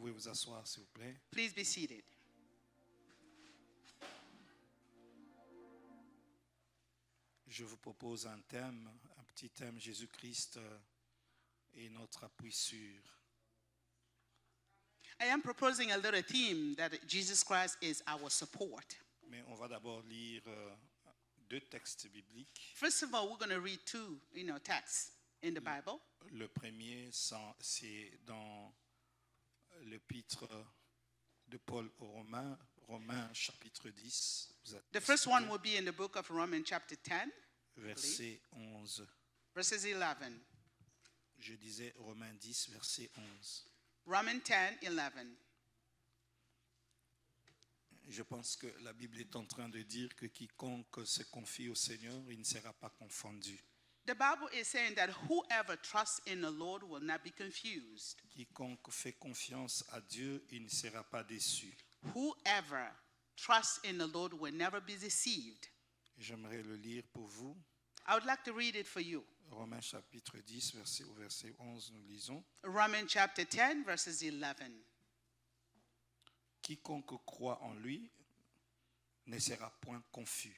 pouvez vous asseoir, s'il vous plaît. Please be seated. Je vous propose un thème, un petit thème, Jésus-Christ est notre appui sûr. I am proposing a little theme that Jesus Christ is our support. Mais on va d'abord lire deux textes bibliques. First of all, we're going to read two, texts in the Bible. Le premier, c'est dans l'épître de Paul aux Romains, Romains chapitre 10. The first one will be in the book of Romans chapter 10, Verset 11. verses 11. Je disais Romains 10, verset 11. Romans 10, 11. Je pense que la Bible est en train de dire que quiconque se confie au Seigneur, il ne sera pas confondu. The Bible is saying that whoever trusts in the Lord will not be confused. Quiconque fait confiance à Dieu, il ne sera pas déçu. Whoever trusts in the Lord will never be deceived. J'aimerais le lire pour vous. I would like to read it for you. Romains chapitre 10, verset 11, nous lisons. Romans chapter 10, verses 11. Quiconque croit en lui ne sera point confus.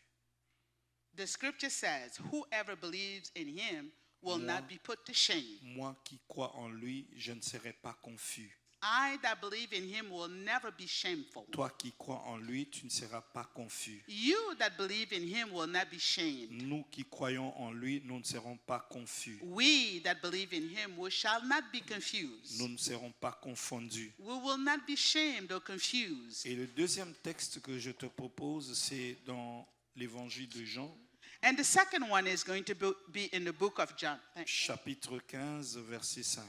The scripture says, whoever believes in him will not be put to shame. Moi qui crois en lui, je ne serai pas confus. I that believe in him will never be shameful. Toi qui crois en lui, tu ne seras pas confus. You that believe in him will not be shamed. Nous qui croyons en lui, nous ne serons pas confus. We that believe in him we shall not be confused. Nous ne serons pas confondus. We will not be shamed or confused. Et le deuxième texte que je te propose, c'est dans l'évangile de Jean, And the second one is going to be in the book of John. chapitre 15, verset 5.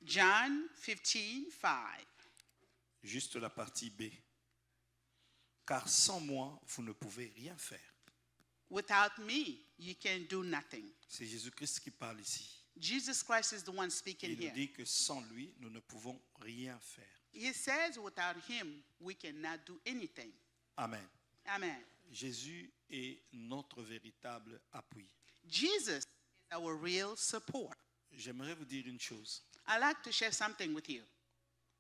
John 15, 5. Juste la partie B. Car sans moi, vous ne pouvez rien faire. Without me, you can do nothing. C'est Jésus-Christ qui parle ici. Jesus Christ is the one speaking Il here. dit que sans lui, nous ne pouvons rien faire. He says without him, we cannot do anything. Amen. Amen. Jésus est notre véritable appui. Jesus is our real support. J'aimerais vous dire une chose. I'd like to share something with you.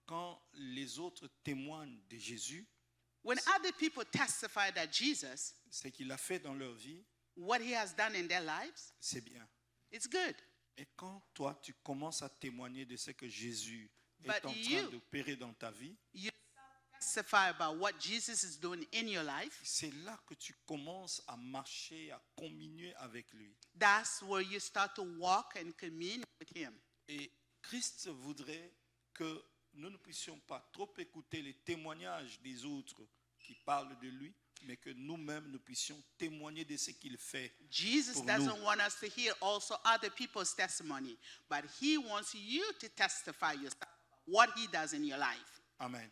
Quand les autres témoignent de Jésus, When other people testify that Jesus, ce qu'il a fait dans leur vie, what he has done in their lives, c'est bien. it's good. Et quand toi, tu commences à témoigner de ce que Jésus est But en train you- d'opérer dans ta vie, You testify about what Jesus is doing in your life. c'est là que tu commences à marcher, à communier avec lui. That's where you start to walk and commune with him. Et Christ voudrait que nous ne puissions pas trop écouter les témoignages des autres qui parlent de lui, mais que nous-mêmes nous puissions témoigner de ce qu'il fait. Jesus Pour doesn't nous. want us to hear also other people's testimony, but he wants you to testify yourself what he does in your life. Amen.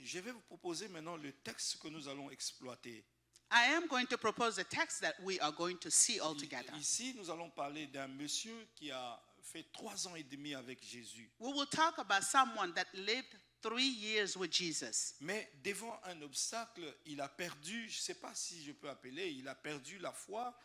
Je vais vous proposer maintenant le texte que nous allons exploiter. I am going to propose a text that we are going to see all together. Ici, nous allons parler d'un monsieur qui a fait 3 ans et demi avec Jésus. We will talk about someone that lived 3 years with Jesus. Mais devant un obstacle, il a perdu, je ne sais pas si je peux appeler, il a perdu la foi.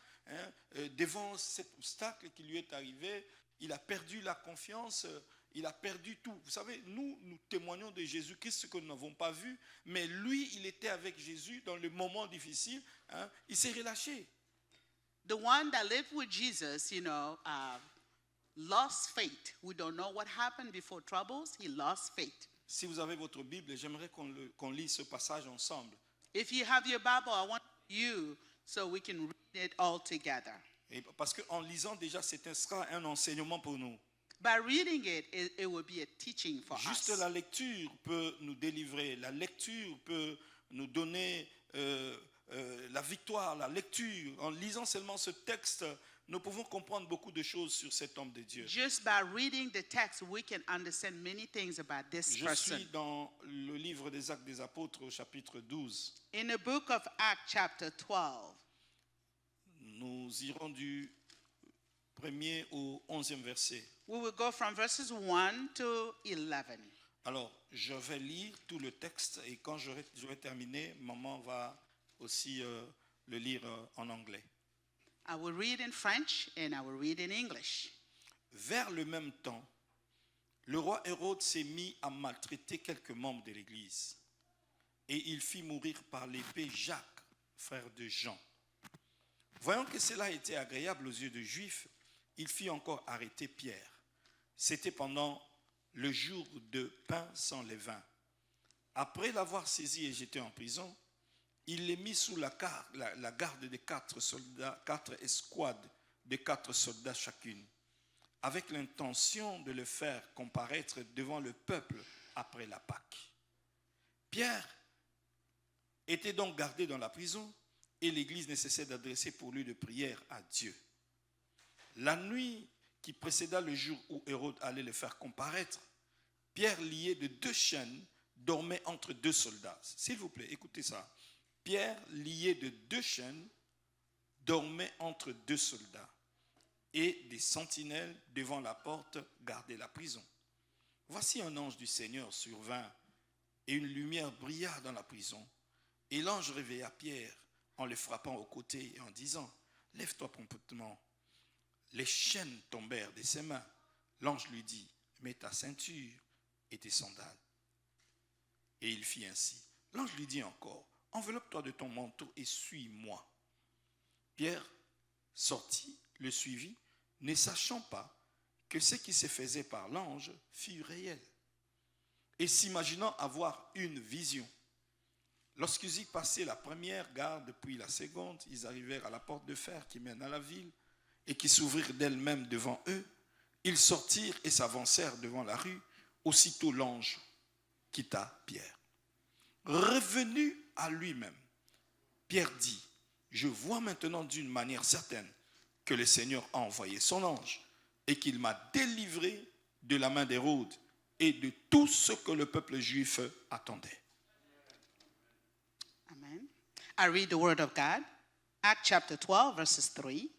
Devant cet obstacle qui lui est arrivé, il a perdu la confiance, il a perdu tout. Vous savez, nous témoignons de Jésus-Christ, ce que nous n'avons pas vu, mais lui, il était avec Jésus dans le moment difficile, il s'est relâché. The one that lived with Jesus, lost faith. We don't know what happened before troubles. He lost faith. Si vous avez votre Bible, j'aimerais qu'on lise ce passage ensemble. If you have your Bible, I want you so we can read it all together. Et parce qu'en lisant déjà, c'est sera un enseignement pour nous. By reading it, it will be a teaching for Juste us. la lecture peut nous délivrer. La lecture peut nous donner la victoire. La lecture, en lisant seulement ce texte, nous pouvons comprendre beaucoup de choses sur cet homme de Dieu. Just by reading the text, we can understand many things about this Je person. suis dans le livre des Actes des Apôtres au chapitre 12. In the book of Acts, chapter 12, Nous irons du 1er au 11e verset. we will go from verses 1 to 11. Alors, je vais lire tout le texte et quand j'aurai terminé, maman va aussi le lire en anglais. I will read in French and I will read in English. Vers le même temps, le roi Hérode s'est mis à maltraiter quelques membres de l'Église et il fit mourir par l'épée Jacques, frère de Jean. Voyant que cela était agréable aux yeux des Juifs, il fit encore arrêter Pierre. C'était pendant le jour de pain sans levain. Après l'avoir saisi et jeté en prison, il les mit sous la garde de 4 soldats, 4 escouades de 4 soldats chacune, avec l'intention de le faire comparaître devant le peuple après la Pâque. Pierre était donc gardé dans la prison et l'Église ne cessait d'adresser pour lui de prières à Dieu. La nuit qui précéda le jour où Hérode allait le faire comparaître, Pierre, lié de 2 chaînes, dormait entre 2 soldats. S'il vous plaît, écoutez ça. Pierre, lié de 2 chaînes, dormait entre 2 soldats et des sentinelles devant la porte gardaient la prison. Voici un ange du Seigneur survint et une lumière brilla dans la prison. Et l'ange réveilla Pierre en le frappant au côté et en disant « Lève-toi promptement ». Les chaînes tombèrent de ses mains. L'ange lui dit « Mets ta ceinture et tes sandales ». Et il fit ainsi. L'ange lui dit encore « Enveloppe-toi de ton manteau et suis-moi ». Pierre sortit, le suivit, ne sachant pas que ce qui se faisait par l'ange fut réel, et s'imaginant avoir une vision. Lorsqu'ils y passaient la première garde, puis la seconde, ils arrivèrent à la porte de fer qui mène à la ville et qui s'ouvrirent d'elle-même devant eux. Ils sortirent et s'avancèrent devant la rue. Aussitôt l'ange quitta Pierre. Revenu à lui-même, Pierre dit, « Je vois maintenant d'une manière certaine que le Seigneur a envoyé son ange et qu'il m'a délivré de la main d'Hérode et de tout ce que le peuple juif attendait. » Amen. I read the word of God, Acts chapter 12, verses 3.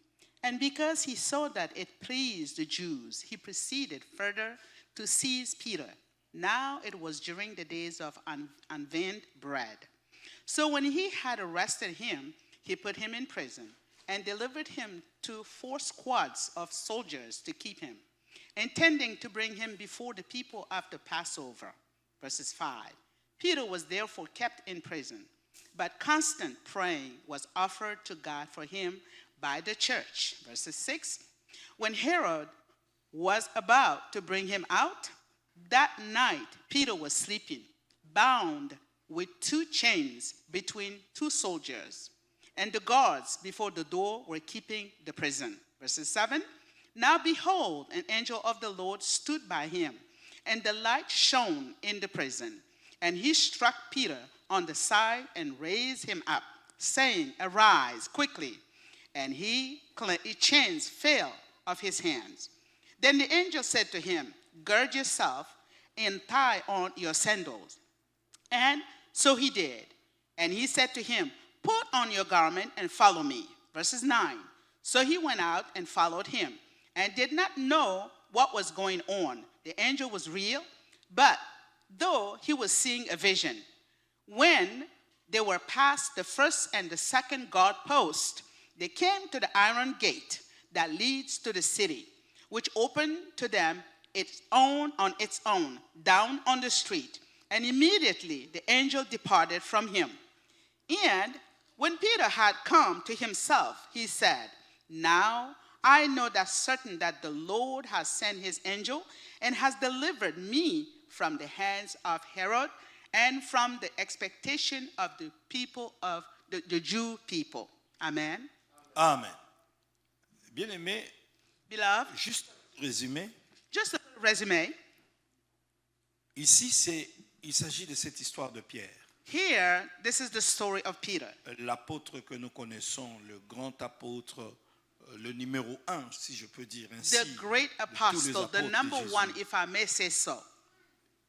And because he saw that it pleased the Jews, he proceeded further to seize Peter. Now it was during the days of unleavened bread. So when he had arrested him, he put him in prison and delivered him to 4 squads of soldiers to keep him, intending to bring him before the people after Passover. Verses 5. Peter was therefore kept in prison, but constant praying was offered to God for him by the church. Verses 6. When Herod was about to bring him out, that night Peter was sleeping, bound with 2 chains between 2 soldiers, and the guards before the door were keeping the prison. Verses 7. Now behold, an angel of the Lord stood by him, and the light shone in the prison. And he struck Peter on the side and raised him up, saying, Arise quickly. And his chains fell off his hands. Then the angel said to him, Gird yourself and tie on your sandals. And so he did. And he said to him, Put on your garment and follow me. Verses 9. So he went out and followed him, and did not know what was going on. The angel was real, but though he was seeing a vision. When they were past the first and the second guard post, they came to the iron gate that leads to the city, which opened to them on its own, down on the street. And immediately the angel departed from him. And when Peter had come to himself, he said, Now I know that certain that the Lord has sent his angel and has delivered me from the hands of Herod and from the expectation of the people of the Jew people. Amen. Amen. Bien-aimé, Beloved, juste résumé, just a resume. Ici, il s'agit de cette histoire de Pierre. Here, this is the story of Peter. L'apôtre que nous connaissons, le grand apôtre, le numéro 1, si je peux dire ainsi. The great de tous les apostle, the apôtres de number Jésus. one, if I may say so.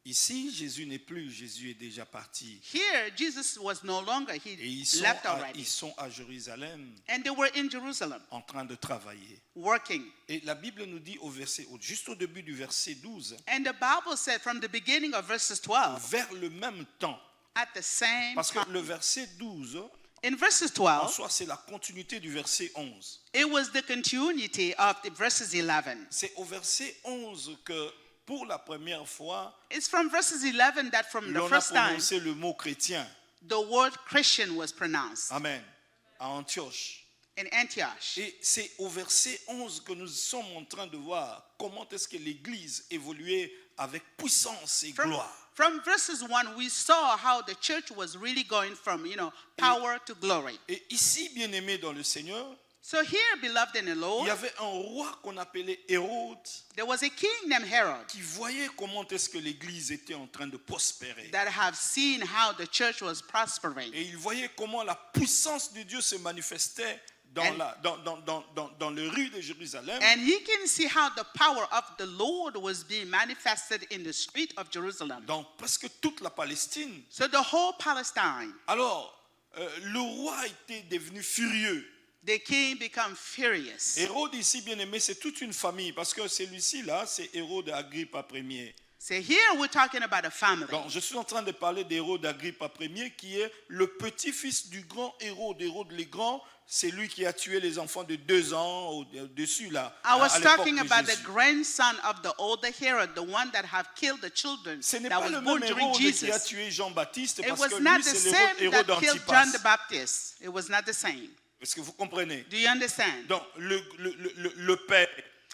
Ici, Jésus n'est plus, Jésus est déjà parti. Here, Jesus was no longer, Et he left already. ils sont à Jérusalem And they were in Jerusalem, en train de travailler. working. Et la Bible nous dit juste au début du verset 12, And the Bible said from the beginning of verses 12, vers le même temps, at the same parce que time, le verset 12, in verses en 12, soi, c'est la continuité du verset 11. it was the continuity of the verses 11. C'est au verset 11 que pour la première fois, It's from verses 11 that from the l'on a first time, prononcé le mot chrétien. the word Christian was pronounced Amen. À Antioche. in Antioch. Et c'est au verset 11 que nous sommes en train de voir comment est-ce que l'Église évoluait avec puissance et gloire. From verses 1, we saw how the church was really going from, power to glory. Et ici, bien-aimés dans le Seigneur, So here, beloved in the il Lord, y avait un roi qu'on appelait Hérode there was a king named Herod qui voyait comment est-ce que l'Église était en train de prospérer. that have seen how the church was prospering. Et il voyait comment la puissance de Dieu se manifestait dans, dans les rues de Jérusalem. And he can see how the power of the Lord was being manifested in the street of Jerusalem. Dans presque toute la Palestine. So the whole Palestine, Alors, le roi était devenu furieux. the king became furious. Hérode ici, bien aimé, c'est toute une famille. Parce que celui-ci, là, c'est Hérode Agrippa Ier. So here we're talking about a family. Donc, je suis en train de parler d'Hérode Agrippa Ier, qui est le petit-fils du grand Hérode. Hérode le Grand, c'est lui qui a tué les enfants de 2 ans au-dessus, là. I was à l'époque talking de about the Jésus. grandson of the older Herod, the one that have killed the children Ce n'est that pas was le born même during Hérode qui a Jesus. tué Jean-Baptiste, It parce was que not lui, the c'est same Hérode that killed Antipas. John the Baptist. It was not the same. Est-ce que vous comprenez? Do you understand? Donc, le père,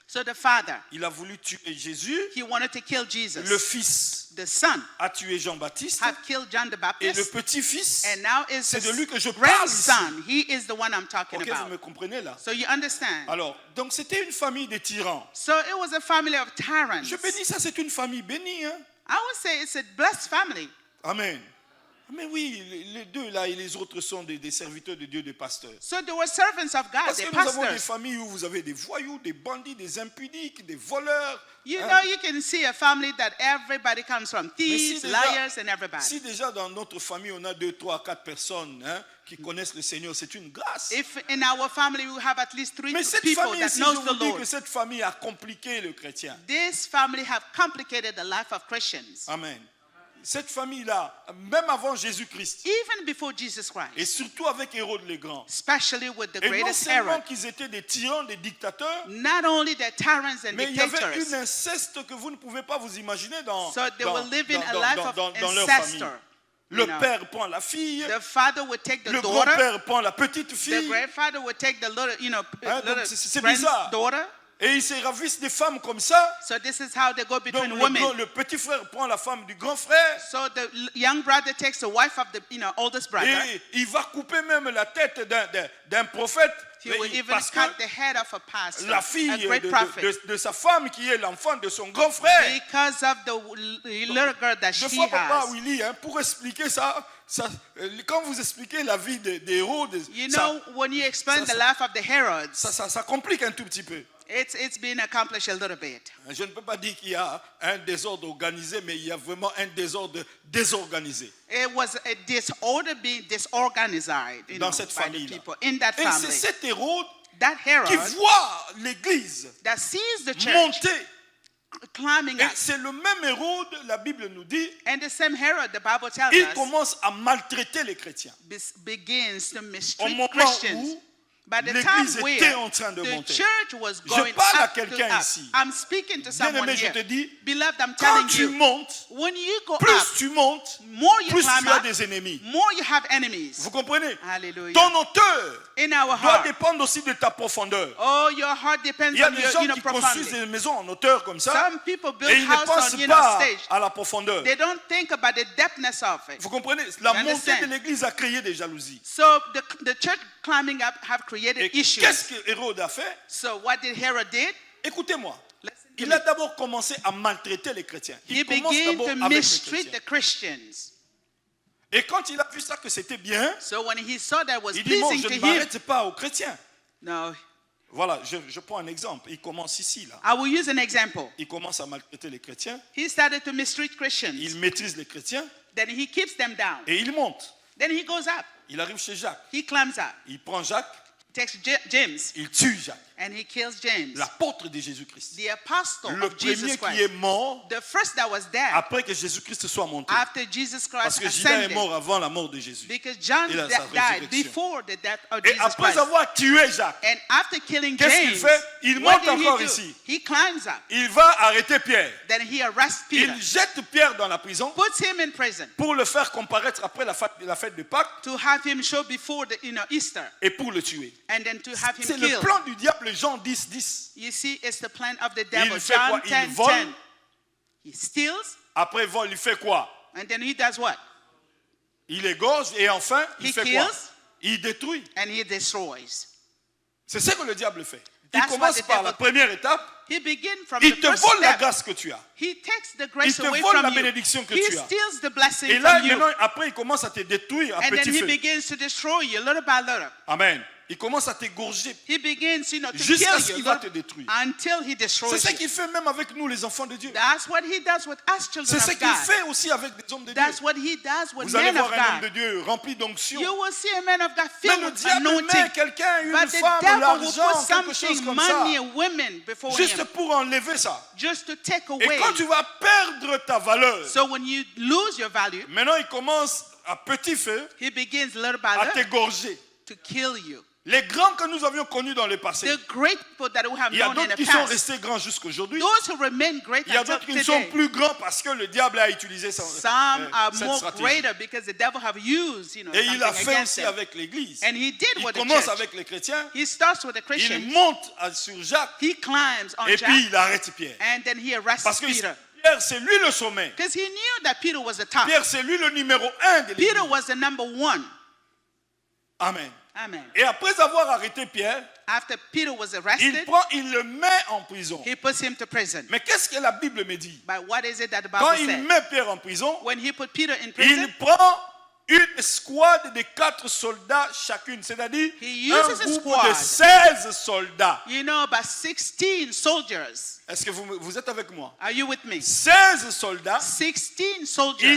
So the father, il a voulu tuer Jésus. he wanted to kill Le Jesus. fils The son a tué Jean-Baptiste. have killed John the Et le Baptist. petit-fils, And now is c'est de lui que je the parle ici. grandson. He is the one I'm talking Ok, vous about. me comprenez là? So you understand? Alors, donc c'était une famille de tyrans. So it was a family of tyrants. Je bénis ça, c'est une famille bénie. Hein? I would say it's a blessed family. Amen. Mais oui, les deux là et les autres sont des serviteurs de Dieu, des pasteurs. So they were servants of God, Parce they're que nous avons des pastors. familles où vous avez des voyous, des bandits, des impudiques, des voleurs. You hein. know, you can see a family that everybody comes from Mais thieves, si liars, and everybody. si déjà dans notre famille on a 2, 3, 4 personnes hein, qui connaissent le Seigneur, c'est une grâce. If in our family we have at least 3 Mais cette people famille that ici, knows je the vous dis Lord, que cette famille a compliqué le chrétien. this family have complicated the life of Christians. Amen. Cette famille-là, même avant Jésus-Christ, Even before Jesus et Christ, surtout avec Hérode le Grand, especially with the et non greatest seulement Herod, qu'ils étaient des tyrans, des dictateurs, not only the tyrants and mais il y avait dictators, une inceste que vous ne pouvez pas vous imaginer dans, so they were living a life of dans leur famille. ancestor. Le You know, père prend la fille, the father would take the le daughter, grand-père prend la petite the fille, grandfather would take the little, Hein, donc little c'est bizarre. granddaughter. et ils se ravissent des femmes comme ça. So this is how they go Donc between women. le petit frère prend la femme du grand frère, So the young brother takes the wife of the oldest brother. et il va couper même la tête d'un prophète. He will even Parce que cut the head of a pastor, la fille a great prophet, de sa femme qui est l'enfant de son grand frère. because of the little girl that Deux she fois, Papa has. Willy, hein, pour expliquer ça, quand vous expliquez la vie d'Hérode, You know, when you explain the life of the Herods, ça complique un tout petit peu. it's been accomplished a little bit. Je ne peux pas dire qu'il y a un désordre organisé, mais il y a vraiment un désordre désorganisé It was a disorder being disorganized, dans cette by the famille-là. people in that Et c'est family. cet Hérode That qui Herod voit l'Église that sees the church monter. climbing Et up, c'est le même Hérode, la Bible nous dit, and the same Herod, the Bible tells il us, commence à maltraiter les chrétiens. begins to Au mistreat moment Christians. où By the time l'Église where était en train de the monter. church was going parle à up to quelqu'un up. ici. I'm speaking to someone Bien-aimé, je here. te dis, Beloved, I'm quand telling tu you, montes, when you go plus up, tu montes, more you plus climb tu as up, des ennemis. more you have enemies. Vous comprenez? Hallelujah. Ton hauteur In our doit heart. dépendre aussi de ta profondeur. Oh, your heart depends Il y a on des your, gens qui construisent profundity. des maisons en hauteur comme ça, Some people build et ils ne house pensent on, pas stage. à la profondeur. They don't think about the depthness of it. Vous comprenez? La You montée understand? de l'Église a créé des jalousies. So the church climbing up have created Et issues. qu'est-ce que Hérode a fait? So what did Herod did? Écoutez-moi. Listen to Il me. a d'abord commencé à maltraiter les chrétiens. He Il commence began d'abord to avec les mistreat chrétiens. the Christians. Et quand il a vu ça que c'était bien, So when he saw that was il dit, bon, pleasing je to ne him, m'arrête pas aux chrétiens. no, Voilà, je prends un exemple. Il commence ici, là. I will use an example. Il commence à maltraiter les chrétiens. He started to mistreat Christians. Il maîtrise les chrétiens. Then he keeps them down. Et il monte. Then he goes up. Il arrive chez Jacques. He climbs up. Il prend Jacques. Takes James. Il tue Jacques. And he kills James, l'apôtre de Jésus-Christ. the apostle Le of Jesus premier qui Christ. est mort The first that was dead après que Jésus-Christ soit monté. after Jesus Parce Christ que Judas est ascended. mort avant la mort de Jésus. Because John Et la- sa died résurrection. before the death of Et Jesus après Christ. avoir tué Jacques, And after killing qu'est-ce qu'il James, fait? Il what monte did he encore do? ici. He climbs up. il va arrêter Pierre. Then he arrests Peter, Il jette Pierre dans la prison puts him in prison pour le faire comparaître après la fête de Pâques to have him show before the Easter, et pour le tuer. and then to have C'est him le killed. plan du diable, Jean 10, 10. You see, it's the plan of the devil. Il fait quoi? John Il 10, vole. 10. He steals, Après il vole, il fait quoi? and then he does what? Il égorge et enfin, il He fait quoi? kills. Il détruit. And he destroys. C'est ce que le diable fait. Il That's what commence the par la devil- première étape. He begins from Il the te first vole la step. grâce que tu as. He takes the grace Il te away vole la from you. bénédiction que He tu as. steals the blessing Et là, from you. maintenant, après, il commence à te détruire à And then petit he feu. begins to destroy you little by little. Amen. Il commence à t'égorger He begins, to jusqu'à kill ce you qu'il va little- te détruire. until he C'est destroys ce you. qu'il fait même avec nous, les enfants de Dieu. That's what he does with us children C'est ce of qu'il God. fait aussi avec des hommes de Dieu. That's what he does with Vous allez men of voir un homme de God. Dieu rempli d'onction. You will see a man of God Mais filled le with diable met anointing. quelqu'un, une But the femme, devil will l'argent, put quelque chose something, comme ça, money, women before juste him, pour enlever ça. just to take Et away. quand tu vas perdre ta valeur, So when you lose your value, maintenant il commence à petit feu he begins little by à little t'égorger. to kill you. Les grands que nous avions connus dans le passé, The great people that we have il y a known in d'autres the qui sont past, restés grands jusqu'aujourd'hui. those who remain great Il y a until d'autres qui sont today, plus grands parce que le diable a utilisé some are cette more stratégie. greater because the devil have used, Et il something a fait against aussi them. avec l'Église. And he did Il with the commence church. avec les chrétiens, He starts with the il Christians. monte sur Jacques He climbs on et Jack, puis il arrête Pierre. and then he arrests Parce que Peter. Pierre, c'est lui le sommet. Because he knew that Peter was the top. Pierre, c'est lui le numéro 1 de l'Église. Peter was the number one. Amen. Amen. Et après avoir arrêté Pierre, After Peter was arrested, il le met en prison. he puts him to prison. Mais qu'est-ce que la Bible me dit? But what is it that the Quand Bible il said? met Pierre en prison, When he put Peter in prison, il prend une escouade de 4 soldats chacune, c'est-à-dire He un uses a groupe squad. de 16 soldats. about 16 soldiers. Est-ce que vous êtes avec moi? Are you with me? 16 soldats. 16 soldiers.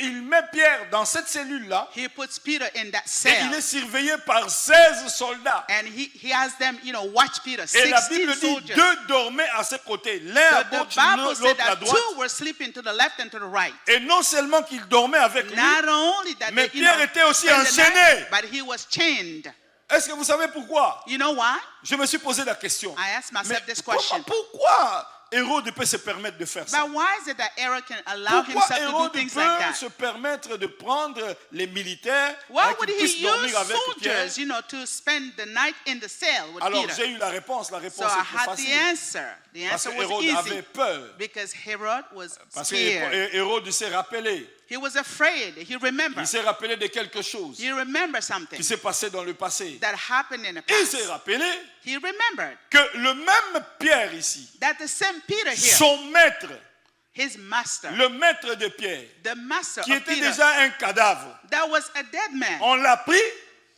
Il met Pierre dans cette cellule-là He puts Peter in that et cell. il est surveillé par 16 soldats. And he has them, watch Peter. Et la 16 Bible dit soldiers. deux dormaient à ses côtés, l'un à So the gauche, Bible said l'autre à that droite. two were sleeping to the left and to the right. Et non seulement qu'il dormait avec lui, Not only that mais they, Pierre était aussi spent the night, enchaîné. but he was chained. Est-ce que vous savez pourquoi? You know why? Je me suis posé la question. I asked myself Mais this question. pourquoi Hérode peut se permettre de faire ça? But why is it that Aaron can allow Pourquoi himself to do Hérode things like peut that? se permettre de prendre les militaires Why hein, would qu'ils he puissent dormir use avec Pierre? soldiers, to spend the night in the cell with Alors Peter? j'ai eu la réponse. La So réponse I est très had the facile. answer. The Parce answer que was Hérode easy. avait peur. Because Herod was Parce que scared. Hérode s'est rappelé. He was afraid. He remembered. Il s'est rappelé de quelque chose He remembered something qui s'est passé dans le passé. that happened in the Il past. s'est rappelé He remembered que le même Pierre ici, that the same Peter here, son maître, his master, le maître de Pierre, the master qui of était Peter, déjà un cadavre, that was a dead man. on l'a pris,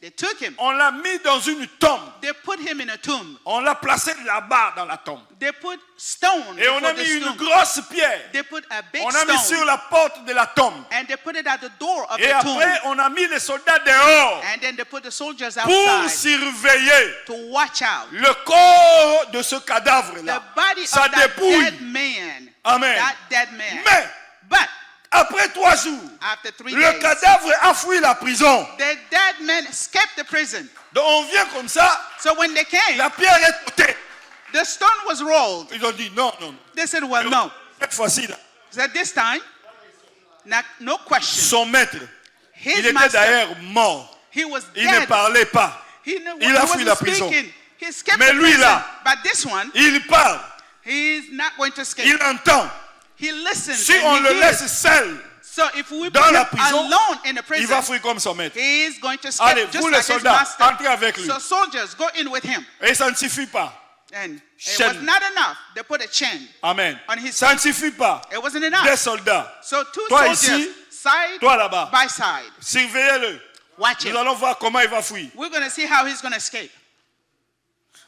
They took him. on l'a mis dans une tombe. They put him in a tomb. On l'a placé là-bas dans la tombe. They put stone Et on a before mis the une tomb. grosse pierre. They put a big On a mis stone. sur la porte de la tombe. And they put it at the door of Et the tomb. après, on a mis les soldats dehors And then they put the soldiers pour outside surveiller to watch out. le corps de ce The cadavre-là. body Sa of that dépouille. dead man. Amen. That dead man. Mais But après 3 jours, after 3 le days, cadavre a fui la prison. the dead man escaped the prison. Donc on vient comme ça, So when they came, la pierre est ôtée. the stone was rolled. Ils ont dit non, non, non. They said, well, no. Cette fois-ci, là, So this time, no question. son maître, His il était master, d'ailleurs mort. he was Il ne dead. parlait pas. He Il a fui la prison. speaking. He escaped Mais the lui, prison. là, But this one, Il parle, he's not going to escape. il entend. He listens. Si and on he le hears. laisse seul, So if we dans put la him prison, alone in the il va prison, fuir comme son maître. he is going to escape Allez, just vous les like his soldats, master. entrez avec lui. So soldiers, go in with him. Et ça ne suffit pas. And it Chaîne. was not enough. They put a chain. Amen. On his Ça ne suffit pas. It wasn't Des enough. soldats, So two Toi soldiers, ici, side toi là-bas, by side. surveillez-le. Watch Nous him. allons voir comment il va fuir. We're going to see how he's going to escape.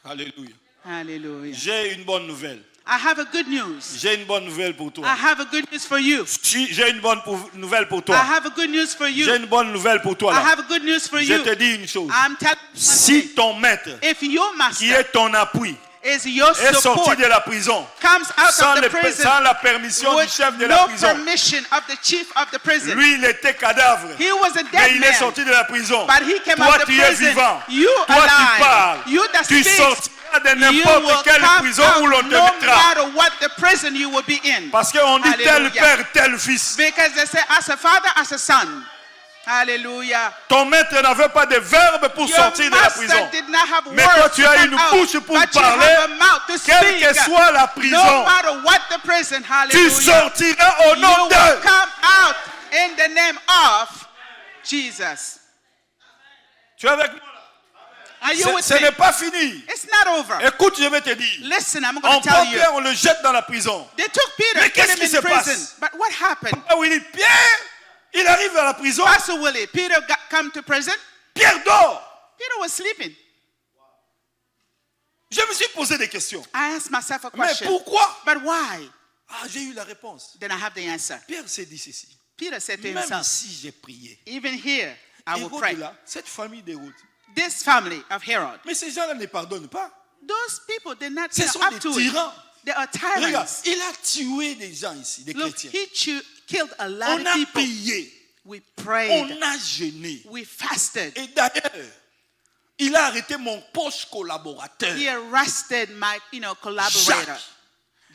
Alléluia. Hallelujah. J'ai une bonne nouvelle. I have a good news. J'ai une bonne nouvelle pour I toi. have a good news for you. J'ai une bonne nouvelle pour I toi. have a good news for you. J'ai une bonne nouvelle pour toi I là. have a good news for Je you. te dis une chose. I'm telling you Si something. ton maître, If your qui master est ton appui, is your est sorti support, de la prison, comes out sans, of the prison sans la permission du with chef de la no prison, permission of the chief of the prison. lui il était cadavre, He was a mais dead il est man, sorti de la prison. but he came Toi out of tu the es prison. vivant, You toi tu alive, parles, you that tu speaks, sortiras de you will n'importe quelle come prison où l'on out te no mettra. matter what the prison you will be in. Parce qu'on dit tel Hallelujah. père, tel fils. Because they say, as a father, as a son. Hallelujah. Ton maître n'avait pas de verbe pour Your sortir de la master prison. did not have Mais words toi, tu to as come une out, bouche pour but you parler, have a mouth to quelle que speak. soit la No prison, matter what the prison, tu hallelujah, sortiras au you nom will d'eux. come out in the name of Jesus. Tu es avec moi là? Are you with Ce me? n'est pas fini. It's not over. Écoute, je vais te dire. Listen, I'm going On to tell prend you. Pierre, on le jette dans la prison. They took Peter, Mais put qu'est-ce him qui in se prison. passe? But what happened? Ah oui, il dit, Pierre, il arrive à la prison. Pastor Willie, Peter got come to prison. Pierre dort. Peter was sleeping. Je me suis posé des questions. I asked myself a Mais question. pourquoi? But why? Ah, j'ai eu la réponse. Then I have the answer. Pierre s'est dit ceci. Peter said to Même himself, si j'ai prié, even here, I will Hérode pray. est là, cette famille d'Hérode. This family of Herod, Mais ces gens-là ne pardonnent pas. those people did not Ce get sont up des to it. tyrans. They are Regarde, tyrants. il a tué des gens ici, des Look, chrétiens. he killed a lot On of a people. prié, We on prayed. a jeûné. We fasted. Et d'ailleurs, il a arrêté mon poche collaborateur. He arrested my, collaborator, Jacques.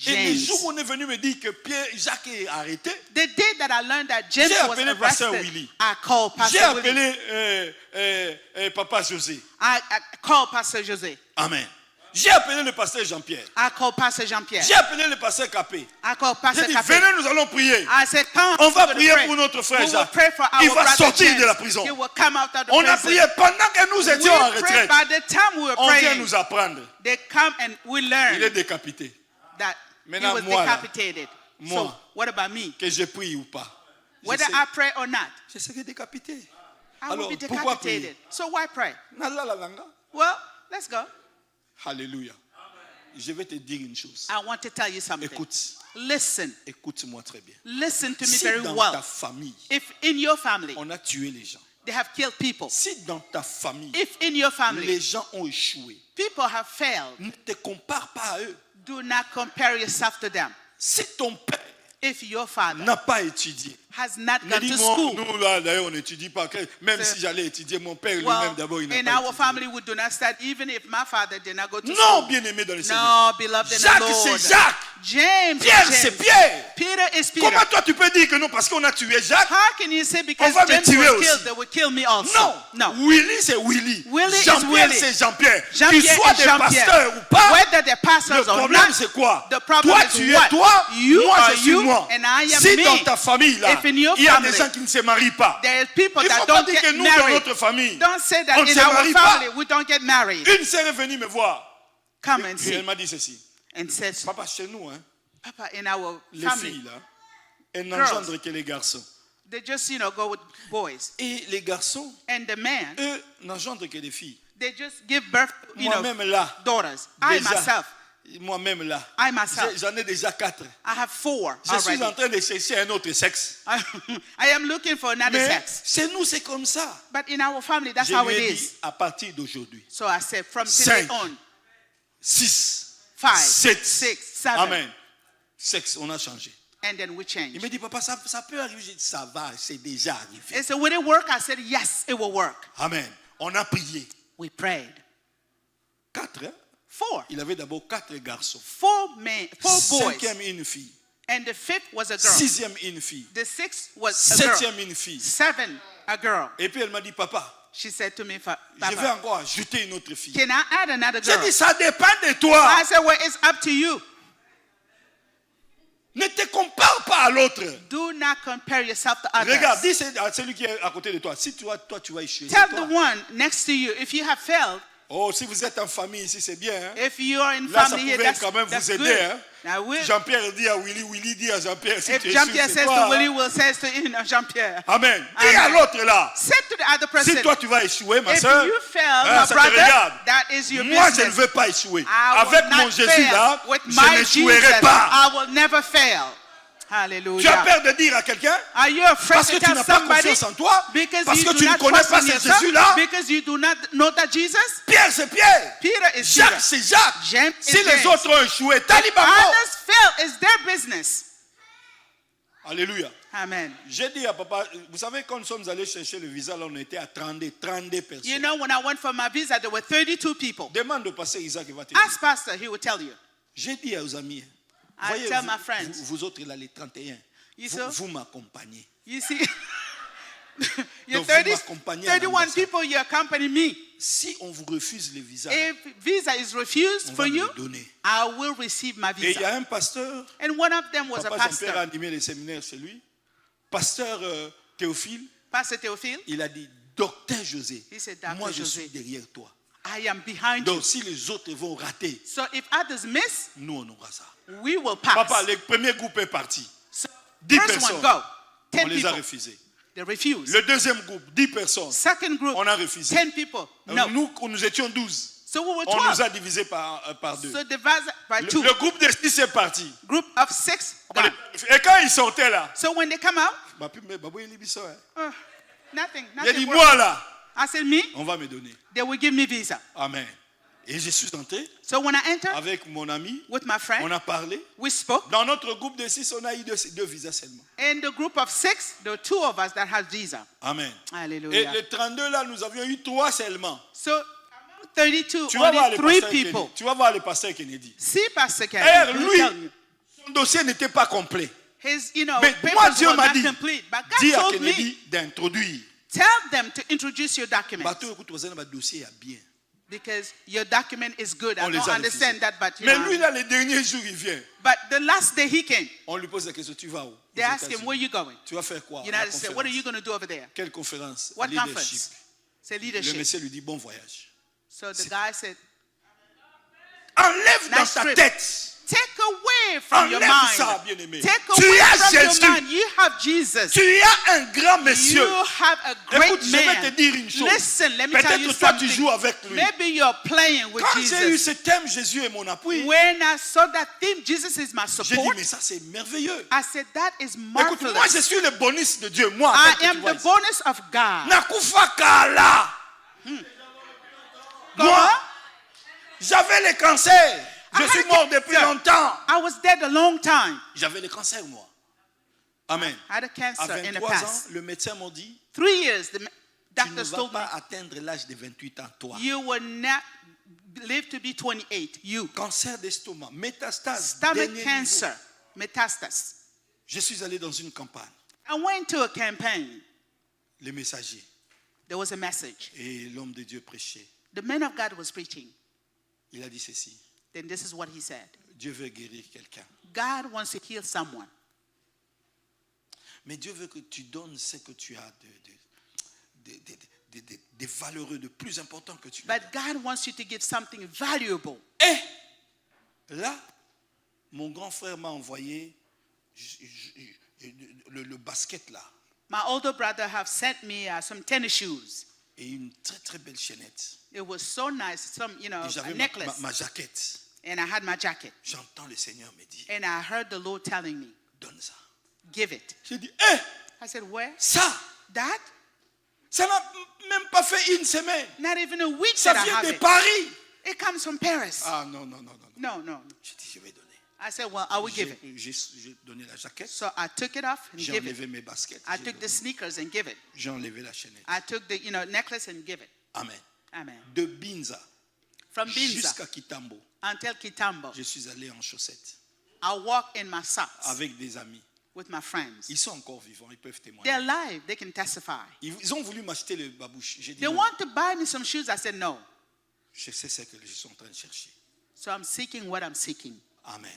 Et le James. jour où on est venu me dire que Jacques est arrêté, The day that I learned that James J'ai was appelé Pasteur arrested, Willie. I called j'ai Pastor Willie. appelé Papa José. I called Pastor Jose. Amen. J'ai appelé le pasteur Jean-Pierre. I called Pastor Jean-Pierre. J'ai appelé le pasteur Capé. I called J'ai Pastor dit, Capet. venez, nous allons prier. I said, come, On va we're gonna prier pray. pour notre frère We will Jacques. pray for our Il va brother sortir James. de la prison. He will come out of the On a prison. prié pendant que nous étions en We prayed retraite. by the time we were On vient praying. nous apprendre. They come and we Il learn est décapité. that he Maintenant, was moi, là, decapitated. moi. So what about me? Que je prie ou pas. Whether I pray or not, Je serai décapité. I will Alors, be pourquoi prier? decapitated. So why pray? Nala la langa. Well, let's go. Alléluia. Je vais te dire une chose. I want to tell you something. Écoute, Listen. écoute-moi très bien. Listen to me Si very dans well. ta famille, If in your family on a tué les gens. they have killed people, Si dans ta famille, if in your family les gens ont échoué, people have failed, ne te compare pas à eux. do not compare yourself to them. Si ton père If your father n'a pas étudié, has not ne gone dis to moi, school, nous là d'ailleurs on n'étudie pas. Même C'est- si j'allais étudier, mon père well, lui-même d'abord il n'a in pas our étudié. family we do not study, even if my father did not go to Non, school. bien aimé dans le Seigneur. No, beloved in the Jacques, Lord. c'est Jacques. James, Pierre, is c'est James. Pierre. Peter is Peter. Comment toi tu peux dire que non parce qu'on a tué Jacques? How can you say because On va me James tuer was aussi. killed, they will kill me also? Non. No. Willy, c'est Willy. Willy is Jean-Pierre, Willy. c'est Jean-Pierre. Qu'ils Jean-Pierre soient is des Jean-Pierre. pasteurs ou pas, Whether they're le pastors or problème not, c'est quoi? the problem Toi, is tu es what? toi, You moi, are je suis you, moi. and I am Si me. dans ta famille, là, If in your il y a des family, gens qui ne se marient pas, there are people il ne that faut pas don't dire que get nous, dans married. notre famille, Don't say that on ne in se our marie family pas. we don't get married. Une sœur est venue me voir. Come and Et see. elle m'a dit ceci. And says, Papa, chez nous, hein, Papa, in our les family, filles, là, elles n'engendrent que les garçons. they just, go with boys. Et les garçons, And the man, eux, n'engendrent que des filles. they just give birth, Moi-même là, daughters. I déjà, myself, moi-même là, I myself, j'en ai déjà 4. I have 4 Je suis already. en train de chercher un autre sexe. I am looking for another Mais sex. chez nous, c'est comme ça. But in our family, that's Je how lui it ai is. dit, à partir d'aujourd'hui, So I said, from today 5, on, 6, 5, 7. 6, 7, Amen. Sexe, on a changé. and then we change. Il me dit, papa, ça peut arriver. J'ai dit, ça va, c'est déjà arrivé. And so will it work? I said, yes, it will work. Amen. On a prié. We prayed. 4, hein? 4. Il avait d'abord 4 garçons. 4 men, 4 boys. 5e, une fille. And the 5th was a girl. 6e, une fille. The 6th was a girl. 7e, une fille. 7, a girl. Et puis elle m'a dit, papa, She said to me, je vais Papa, encore ajouter une autre fille. can I add another J'ai girl? dit, ça dépend de toi. I said, well, it's up to you. Ne te compare pas à l'autre. Do not compare yourself to others. Regarde, dis à celui qui est à côté de toi, si toi tu vas échouer, Tell c'est the toi. one next to you, if you have failed, Oh, si vous êtes en famille ici, c'est bien. Hein? If you are in Là, ça family here, pouvait quand même that's vous aider. good. Hein? Now, Jean-Pierre dit à Willy, Willy dit à Jean-Pierre, si if tu es sûr, Jean-Pierre c'est says toi. to Willie, Hein? will says to Jean-Pierre. Amen. Dis Amen. à l'autre là, Say to the other person, si toi tu vas échouer, ma if soeur, you fail, hein, my ça te brother, regarde. that is your Moi, je ne business. veux pas échouer. I will Avec not mon Jésus fail. là, With je my n'échouerai Jesus, pas. I will never fail. Tu as Hallelujah. peur de dire à quelqu'un, Are you afraid parce que to tu tell n'as pas somebody confiance en toi, because parce you que do tu ne not connais trust pas in ce yourself, Jésus-là. because you do not know that Jesus? Pierre, c'est Pierre. Peter is Jacques, Peter. c'est Jacques. James is Si les James. autres ont échoué, If Talibabo. others fail, it's their business. Alléluia. Amen. J'ai dit à papa, vous savez, quand nous sommes allés chercher le visa, là, on était à 32 personnes. You know, when I went for my visa, there were 32 people. Demande au pasteur Isaac, il va te dire. Ask Pastor, he will tell you. J'ai dit aux amis, I voyez, tell my friends. vous autres, là, les 31, You vous, saw? vous m'accompagnez. You see, you're Donc, vous 30, m'accompagnez à 31 l'ambassade. people, you accompany me. Si on vous refuse le visa, If visa is refused on for va me you, le donner. I will receive my Et il y visa. a un pasteur, And one of them was a Papa Jean-Pierre a pastor, animé les séminaires chez lui, pasteur Théophile, Pastor Theophile. il a dit, docteur José, He said, Dr. moi je José. suis derrière toi. I am behind you. Donc si les autres vont rater, So if others miss, nous on aura ça. we will pass. Papa, le premier groupe est parti. So 10 first personnes. one go. On 10 les a people. refusés. They refuse. Le deuxième groupe, 10 personnes. Second group, On a refusé. 10 people. No. Nous étions 12. So we were On nous 12. a divisés par deux. So divided by two. Le groupe de 6 est parti. Group of 6 gone. Et quand ils sortaient là, So when they come out, nothing. il a dit, Nothing. moi là, I said, me, on va me donner. they will give me visa. Amen. Et je suis entré So when I entered avec mon ami, with my on friend, a parlé. we spoke. Dans notre groupe de 6, on a eu deux visas seulement. In the group of 6, there were 2 of us that had visa. Amen. Et Hallelujah. les 32 là, nous avions eu 3 seulement. So among 32, Tu vas voir only le 3 pasteur people. Kennedy. Tu vas voir le pasteur Kennedy. See Pastor D'ailleurs, Kennedy. lui, He'll tell you. son dossier n'était pas complet. His, Mais moi, papers Dieu were m'a not dit, complete. But dis God à told me, Kennedy d'introduire. tell them to introduce your documents. Bateau, écoute, vous avez un dossier à bien. Because your document is good. On I les don't a understand refusés. that, but you Mais know. lui, là, les derniers jours, il vient. But the last day he came, On lui pose la question, tu vas où? they Aux asked him, États-Unis. where are you going? Tu vas faire quoi? La United States. What are you conférence. going to do over there? Quelle conférence? What Leadership. conference? Say Le leadership. monsieur lui dit, bon voyage. So the guy said, Enlève dans Nice ta trip. tête. take away from your Enlève mind. ça, bien-aimé. Take Tu away as from Jésus. your mind. You have Jesus. Tu as un grand You monsieur. have a great Écoute, je vais te man. dire une chose. Listen, let me tell you Peut-être toi, tu something. joues avec lui. Maybe you're playing with Quand j'ai eu Jesus. ce thème, Jésus est mon appui, When I saw that theme, Jesus is my j'ai dit, support, mais ça, c'est merveilleux. I said, that is Écoute, moi, je marvelous. suis le bonus de Dieu. Moi, I tel que tu am vois the ici. bonus of God. Nakufa Kala. Moi, j'avais le cancer. Je I suis had mort depuis cancer. longtemps. I was dead a long time. J'avais le cancer, moi. Amen. I had a À cancer in the 23 ans, past. le médecin m'a dit, 3 years, the tu ne doctors vas told me, pas atteindre l'âge de 28 ans, toi. you will not live to be 28. You. Cancer d'estomac, métastase, Stomach dernier cancer, niveau. metastasis. Je suis allé dans une campagne, I went to a campaign. les messagers, There was a message. et l'homme de Dieu prêchait. The man of God was preaching. Il a dit ceci, Then this is what he said. Dieu veut guérir quelqu'un. God wants to heal someone. Mais Dieu veut que tu donnes ce que tu as de valeureux, de plus important que tu as. But God wants you to give something valuable. Et là, mon grand frère m'a envoyé le basket là My older brother have sent me some tennis shoes. et une très très belle chaînette. It was so nice, Et a j'avais necklace. ma jaquette. And I had my jacket. J'entends le Seigneur me dire, And I heard the Lord telling me, donne ça. give it. J'ai dit, I said, where? ça, That? ça n'a même pas fait une semaine. Not even a week Ça that I vient have de it. Paris. It comes from Paris. Ah non, non, non, non. No. J'ai dit, je vais donner. I said, well, I will give it. J'ai donné la jaquette. So I took it off and J'ai give it. enlevé mes baskets. I took the sneakers and give it. J'ai enlevé la chaînette. I took the necklace and give it. Amen. Amen. De Binza From Binza jusqu'à Kitambo, until Kitambo, je suis allé en chaussettes I walk in my socks avec des amis. with my friends. Ils sont encore vivants, ils peuvent témoigner. They're alive. They can testify. Ils ont voulu m'acheter le babouche. J'ai dit, They non, want to buy me some shoes. I said, no. je sais ce que je suis en train de chercher. So I'm seeking what I'm seeking. Amen.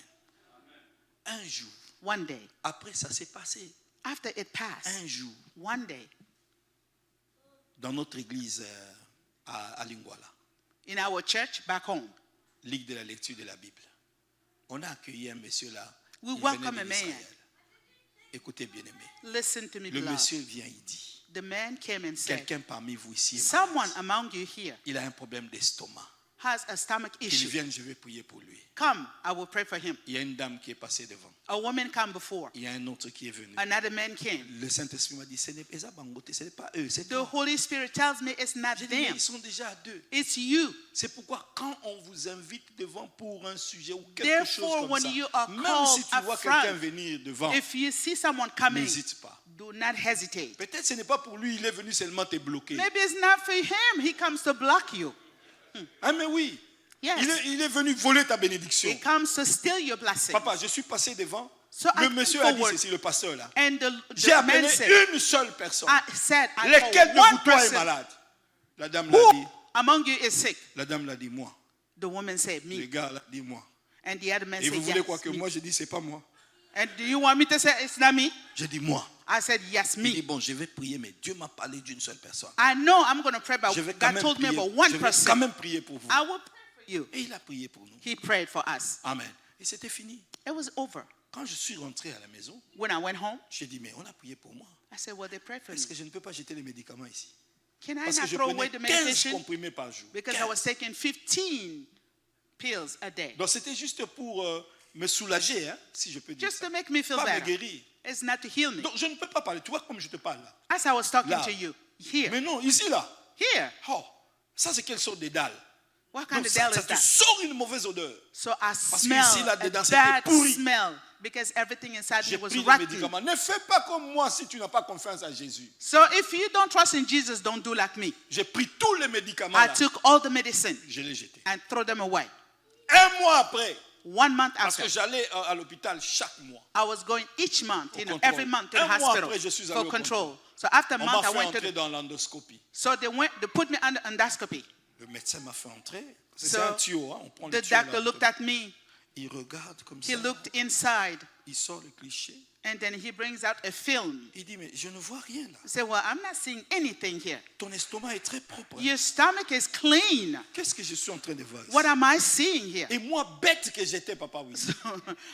Un jour, One day, après ça s'est passé. after it passed, Un jour, one day, dans notre église à Lingwala, in our church back home. Ligue de la lecture de la Bible. On a accueilli un monsieur là. We Il welcome venait a de man. l'Israël. Écoutez bien aimé. Listen to me, Le beloved. monsieur vient, il dit, The man came and said, quelqu'un parmi vous ici est someone malade. among you here Il a un problème d'estomac. has a stomach Qu'il issue. vienne, je vais prier pour lui. Come, I will pray for him. Il y a une dame qui est passée devant. A woman come before. Il y a un autre qui est venu. Another man came. Le Saint-Esprit m'a dit, ce n'est pas eux, c'est The toi. Holy Spirit tells me it's not J'ai dit, mais them. ils sont déjà à deux. It's you. C'est pourquoi quand on vous invite devant pour un sujet ou quelque Therefore, chose comme when ça, you are même called si tu vois up front, quelqu'un venir devant, If you see someone coming, n'hésite pas. do not hesitate. Peut-être ce n'est pas pour lui, il est venu seulement te bloquer. Maybe it's not for him. He comes to block you. Ah mais oui, Yes. il est venu voler ta bénédiction. He comes to steal your blessing. Papa, je suis passé devant. So I Le came monsieur a dit forward. ceci, le pasteur là. And J'ai the appelé man said, une seule personne. I said, I Lequel call de one vous trois est person. malade? La dame l'a Who dit. among you is sick? La dame l'a dit, moi. The woman said, Le me. gars l'a dit, moi. And the other man Et said, vous voulez quoi yes, que me. moi je dis, c'est pas moi. And do you want me to say it's not me? J'ai dit, moi. I said, yes, Il dit, me. bon, je vais prier, mais Dieu m'a parlé d'une seule personne. I know I'm going to pray, but Je vais quand God même told me prier. about one Je vais quand person. même prier pour vous. I will pray for you. Et il a prié pour nous. He prayed for us. Amen. Et c'était fini. It was over. Quand je suis rentré à la maison, When I went home, j'ai dit, mais on a prié pour moi. I said, well, they prayed for me. Est-ce que je ne peux pas jeter les médicaments ici? Can I Parce que not je throw prenais away the 15 medication? comprimés par jour. Because I 15. was taking 15 pills a day. Donc c'était juste pour me soulager, hein, si je peux dire Just ça. to make me feel Pas me better. guérir. It's not to heal me. Donc je ne peux pas parler. Tu vois comme je te parle là. As I was talking Là. to you, here, Mais non, ici là. here, Oh, ça c'est quelle sorte de dalle? what kind Donc, of ça, deal ça is te that? sort une mauvaise odeur. So I que smell ici, a là-dedans, c'était bad pourri. smell because everything inside J'ai me was pris les rotten. médicaments. Ne fais pas comme moi si tu n'as pas confiance à Jésus. So if you don't trust in Jesus, don't do like me. J'ai pris tous les médicaments I là. took all the medicine Je les jetés. and throw them away. Un mois après, 1 month parce after, que j'allais à l'hôpital chaque mois. I was going each month, Au contrôle. every month to the Un mois hospital après, je suis allé for au control. So after a On m'a month, I fait went to entrer the, dans l'endoscopie. so they put me under endoscopy. Le médecin m'a fait entrer. C'est So un tuyau, hein, on prend the le tuyau doctor là. looked at me. Il regarde comme He ça. looked inside, Il sort le cliché. and then he brings out a film. Il dit, mais je ne vois rien là. He said, well, I'm not seeing anything here. Ton estomac est très propre. Your stomach is clean. Qu'est-ce que je suis en train de voir ici? What am I seeing here? Et moi, bête que j'étais, papa, oui.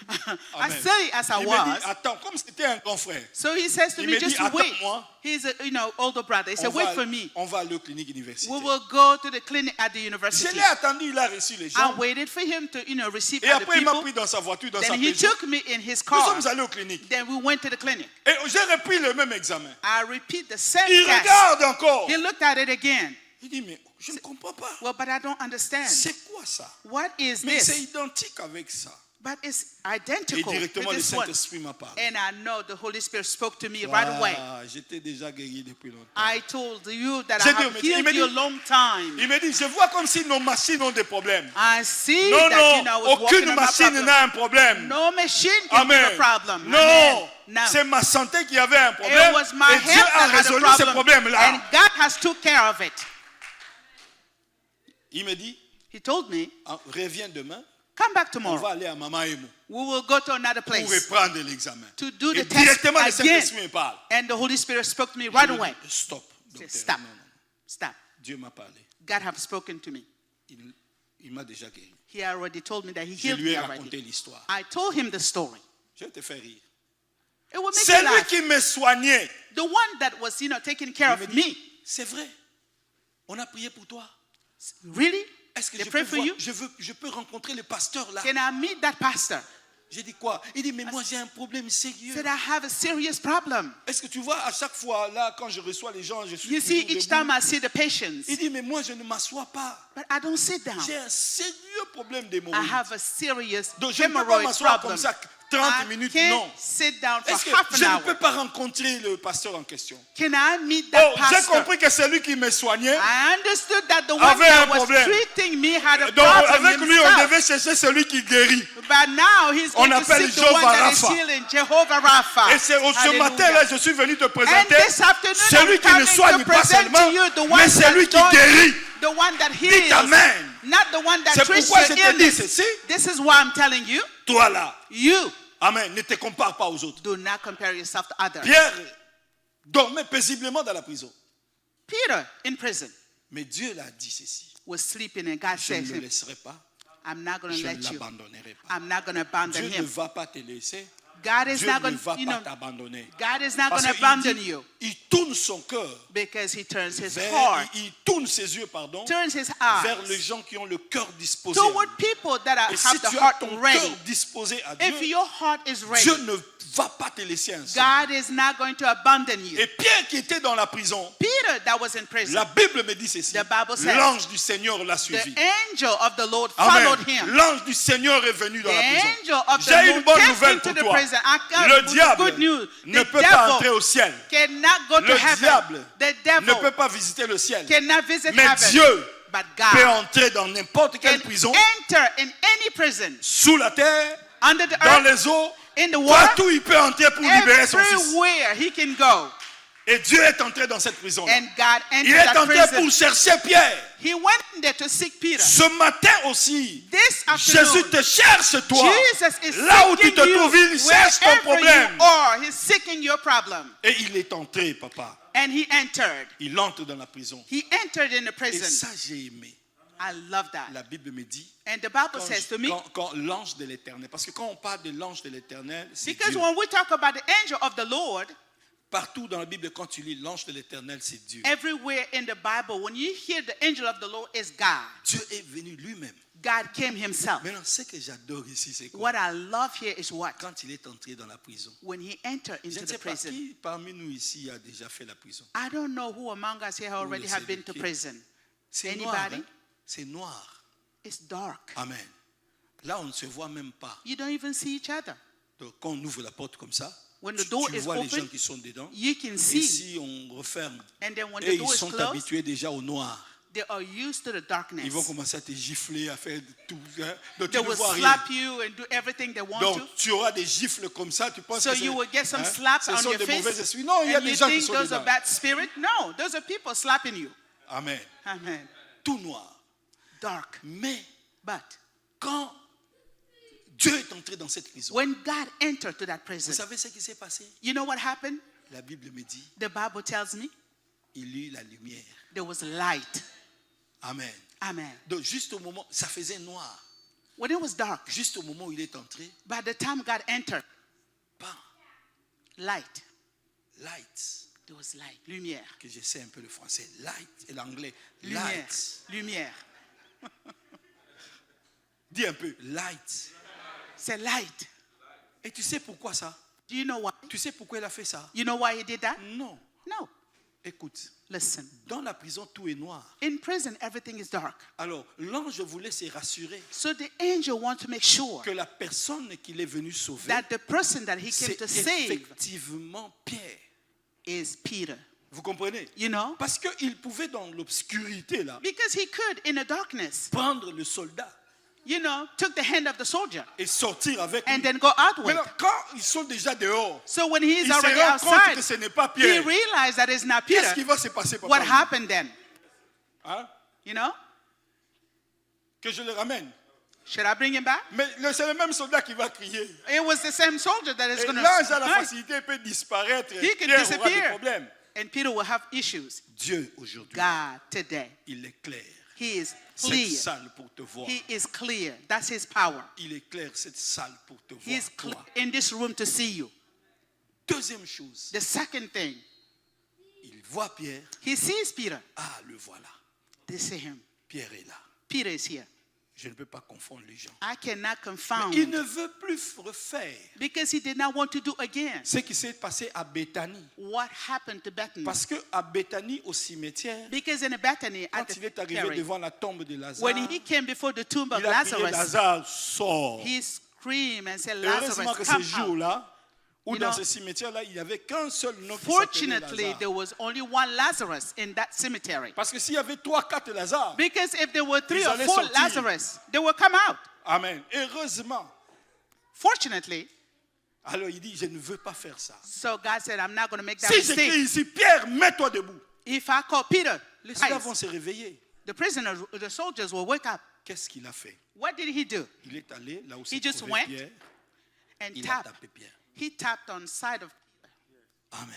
I Amen. say as I Il me dit, was. attends, comme c'était un grand frère. So he says to Il me, me dit, just wait. attends-moi. He's a older brother. He said, wait for me. On va aller aux cliniques We universitaires. will go to the clinic at the Je university. l'ai attendu, il a reçu les I gens. waited for him to, receive Et other après, il m'a people. pris dans sa voiture, dans sa Then he Peugeot. took me in his Nous car. sommes allés aux cliniques. Then we went to the clinic. Et j'ai repris le même examen. I repeat the same Il test. regarde encore. He looked at it again. Il dit, mais je ne comprends pas. Well, but I don't understand. C'est quoi ça? What is Mais c'est this? identique avec ça. But it's Et identical directement, with le this one. Saint-Esprit m'a parlé. And I know the Holy Spirit spoke to me right away. Ah, j'étais déjà guéri depuis longtemps. I told you that J'ai I dit, have mais- healed il m'a you a dit- long time. Il me dit, je vois comme si nos machines ont des problèmes. I see Non, that non, you know, I was walking aucune on my machine problem. n'a un problème. No machine can Amen. be a problem. Non, Amen. No. c'est ma santé qui avait un It problème. was my Et Dieu health a that had a résolu ce problem. And problème-là. God has took care of it. Il me dit, He told me, reviens demain, come back on tomorrow. va aller à Maman Emo We will go to another pour place reprendre l'examen. to do Et the test directement, le again. Saint-Esprit me parle. And the Holy Spirit spoke to me right Il me dit, away. Stop, Said, docteur. stop. Non, non, non. Stop. Dieu m'a parlé. God have spoken to me. Il m'a déjà guéri. He already told me that he Je healed lui me ai raconté already. l'histoire. I told him the story. Je vais te faire rire. It will make C'est you lui laugh. qui me soignait. The one that was, taking care Il me of dit, me. c'est vrai. On a prié pour toi. Really? Est-ce que They je pray peux, for voir- you? je peux rencontrer le pasteur là? Can I meet that pastor? J'ai dit quoi? Il dit, mais moi j'ai un problème He sérieux. said, I have a serious problem. Est-ce que tu vois, à chaque fois là, quand je reçois les gens, je suis You see, toujours each debout. time I see the patients, Il dit, mais moi je ne m'assois pas. but I don't sit down. J'ai un sérieux problème I d'hémorroïdes. have a serious Donc je ne peux pas hemorrhoid m'asseoir comme problem. ça 30 I minutes, can't non. sit down for Est-ce que half je an ne peux hour. pas rencontrer le pasteur en question? Can I meet that Oh, j'ai pastor? compris que c'est lui qui me soignait. I understood that the one Avait that un was problème. treating me had a Donc problem avec lui, on himself. devait chercher celui qui guérit. But now he's On going to appelle seek the one Jehovah that is Rapha. healing, Jehovah Rapha. Et c'est ce Hallelujah. matin-là, je suis venu te And présenter this afternoon, celui I'm qui ne coming soigne to pas present seulement, to you the one mais celui that qui guérit. the one that heals, Amen. not the one that C'est treats pourquoi your je te dis illness. ceci. This is why I'm telling you, Toi là, you amen, ne te compare pas aux autres. do not compare yourself to others. Pierre dormait paisiblement dans la prison. Peter in prison. Mais Dieu l'a dit ceci. was sleeping, and God Je ne said, le laisserai pas. I'm not going to Je ne let you. l'abandonnerai pas. I'm not going to abandon Dieu ne him. va pas te laisser. God is Dieu not ne going va to, pas t'abandonner. God is not Parce going to qu'il abandon dit, you il tourne son cœur because he turns his vers, heart, il tourne ses yeux, pardon, turns his vers les eyes gens qui ont le cœur disposé. toward people that Et si have the tu as heart ton ready. cœur disposé à If Dieu, your heart is ready, Dieu ne va pas te laisser ainsi. God is not going to abandon you. Et Pierre qui était dans la prison, Peter, that was in prison, la Bible me dit ceci. The Bible says, L'ange du Seigneur l'a the suivi. angel of the Lord Amen. followed him. L'ange du Seigneur est venu dans The la prison. angel of the J'ai une Lord bonne came nouvelle into pour the toi. prison. I come Le with diable good news. ne The peut pas entrer devil au ciel. cannot go to Le heaven. diable The ne devil peut pas visiter le ciel. cannot visit Mais heaven. Dieu But peut God entrer dans n'importe quelle can prison, enter in any prison, sous la terre, under the dans earth, les eaux, in the water, partout il peut entrer pour libérer son fils. everywhere he can go. Et Dieu est entré dans cette prison. And God Il entered est that entré prison. pour chercher Pierre. He went in there to seek Peter. Ce matin aussi, This afternoon, Jésus te cherche toi. Jesus is Là où tu seeking te you trouves, il cherche ton wherever problème. you are. He's seeking your problem. Et il est entré, papa. And he entered. Il entre dans la prison. He entered in the Et prison. ça, j'ai aimé. I love that. La Bible me dit, And the Bible says to me, quand l'ange de l'éternel, parce que quand on parle de l'ange de l'éternel, c'est because Dieu. when we talk about the angel of the Lord, Partout dans la Bible, quand tu lis l'ange de l'éternel, c'est Dieu. everywhere in the Bible, when you hear the angel of the Lord, is God. Dieu est venu lui-même. God came himself. Maintenant, ce que j'adore ici, c'est quoi? What I love here is what? Quand il est entré dans la prison. When he entered Je into ne the sais pas prison. qui parmi nous ici a déjà fait la prison. I don't know who among us here already le have been to Seigneur. prison. C'est noir. Anybody? Hein? C'est noir. It's dark. Amen. Là, on ne se voit même pas. You don't even see each other. Donc, quand on ouvre la porte comme ça, When the tu door is vois les gens open, qui sont dedans. you can Et see. si on referme, And then when et the ils door is sont closed, habitués déjà au noir. they are used to the Ils vont darkness. commencer à te gifler, à faire tout. Hein? Donc, tu They ne will vois rien. slap you and do everything they want Donc, to. tu auras des gifles comme ça. Tu penses So que you will get some hein? slaps Ce on sont your des mauvais face. esprits. Non, il y a And des you gens qui think sont those dedans. are bad spirits? No, those are people slapping you. Amen. Amen. Tout noir. Dark. Mais But quand Dieu est entré dans cette prison, when God entered to that vous prison, savez ce qui s'est passé? you know what happened? La Bible me dit, The Bible tells me il y eut la lumière. there was light. Amen. Amen. Donc juste au moment, ça faisait noir. When it was dark, Juste au moment où il est entré, by the time God entered, bam, light. light. There was light. Lumière. Que je sais un peu le français. Light et l'anglais. Lumière. Light. Lumière. Dis un peu, light. C'est light. Et tu sais pourquoi ça? Do you know why? Tu sais pourquoi il a fait ça? You know why he did that? Non. No. Écoute, Listen. dans la prison, tout est noir. In prison, everything is dark. Alors, l'ange voulait se rassurer So the angel wants to make sure que la personne qu'il est venu sauver, that the person that he came c'est to save effectivement Pierre. is Peter. Vous comprenez? You know? Parce qu'il pouvait dans l'obscurité, là, Because he could, in the darkness, prendre le soldat you know, took the hand of the soldier et sortir avec and lui. then go out with. Maintenant, quand ils sont déjà dehors, So when he's il se already rend compte outside, que ce n'est pas he Pierre. realized that it's not Qu'est-ce Peter. qui va se passer, papa? What happened then? Hein? You know? Que je le ramène. Should I bring him back? Mais c'est le même soldat qui va crier. It was the same soldier that is Et going l'ange a la to. facilité, il peut disparaître. He can Pierre aura des disappear. problèmes. And Peter will have issues. Dieu, aujourd'hui, God, today, il est clair. he is Cette clear. salle pour te voir. He is clear. That's his power. Il est clair, cette salle pour te He is voir. clear Toi. in this room to see you. Deuxième chose, The second thing, il voit Pierre. he sees Peter. Ah, le voilà. They see him. Pierre est là. Peter is here. Je ne peux pas confondre les gens. I cannot Mais confound il ne veut plus refaire because he did not want to do again ce qui s'est passé à Béthanie. what happened to Bethany. Parce qu'à Béthanie, au cimetière, Because in Bethany, at quand il est the arrivé cemetery, devant la tombe de Lazare, when he came before the tomb of il a crié, Lazarus, Lazare, sort. he screamed and said, Et heureusement Lazarus, que come ce out. jour-là, ou You dans know, ce cimetière-là, il n'y avait qu'un seul nom qui s'appelait Fortunately, Lazare. there was only one Lazarus in that cemetery. Parce que s'il y avait 3-4 Lazare, Because if there were 3 Ils or allaient 4 sortir. Lazarus, they will come out. amen, heureusement. Fortunately, Alors il dit, je ne veux pas faire ça. so God said, I'm not going to make that Si j'écris mistake. ici, Pierre, mets-toi debout. If I call Peter, Les soldats rise, vont se réveiller. the prisoners, the soldiers will wake up. Qu'est-ce qu'il a fait? What did he do? Il est allé là où se He just trouvait went Pierre. And Il a tapped. tapé Pierre. He tapped on the side of Peter. Amen.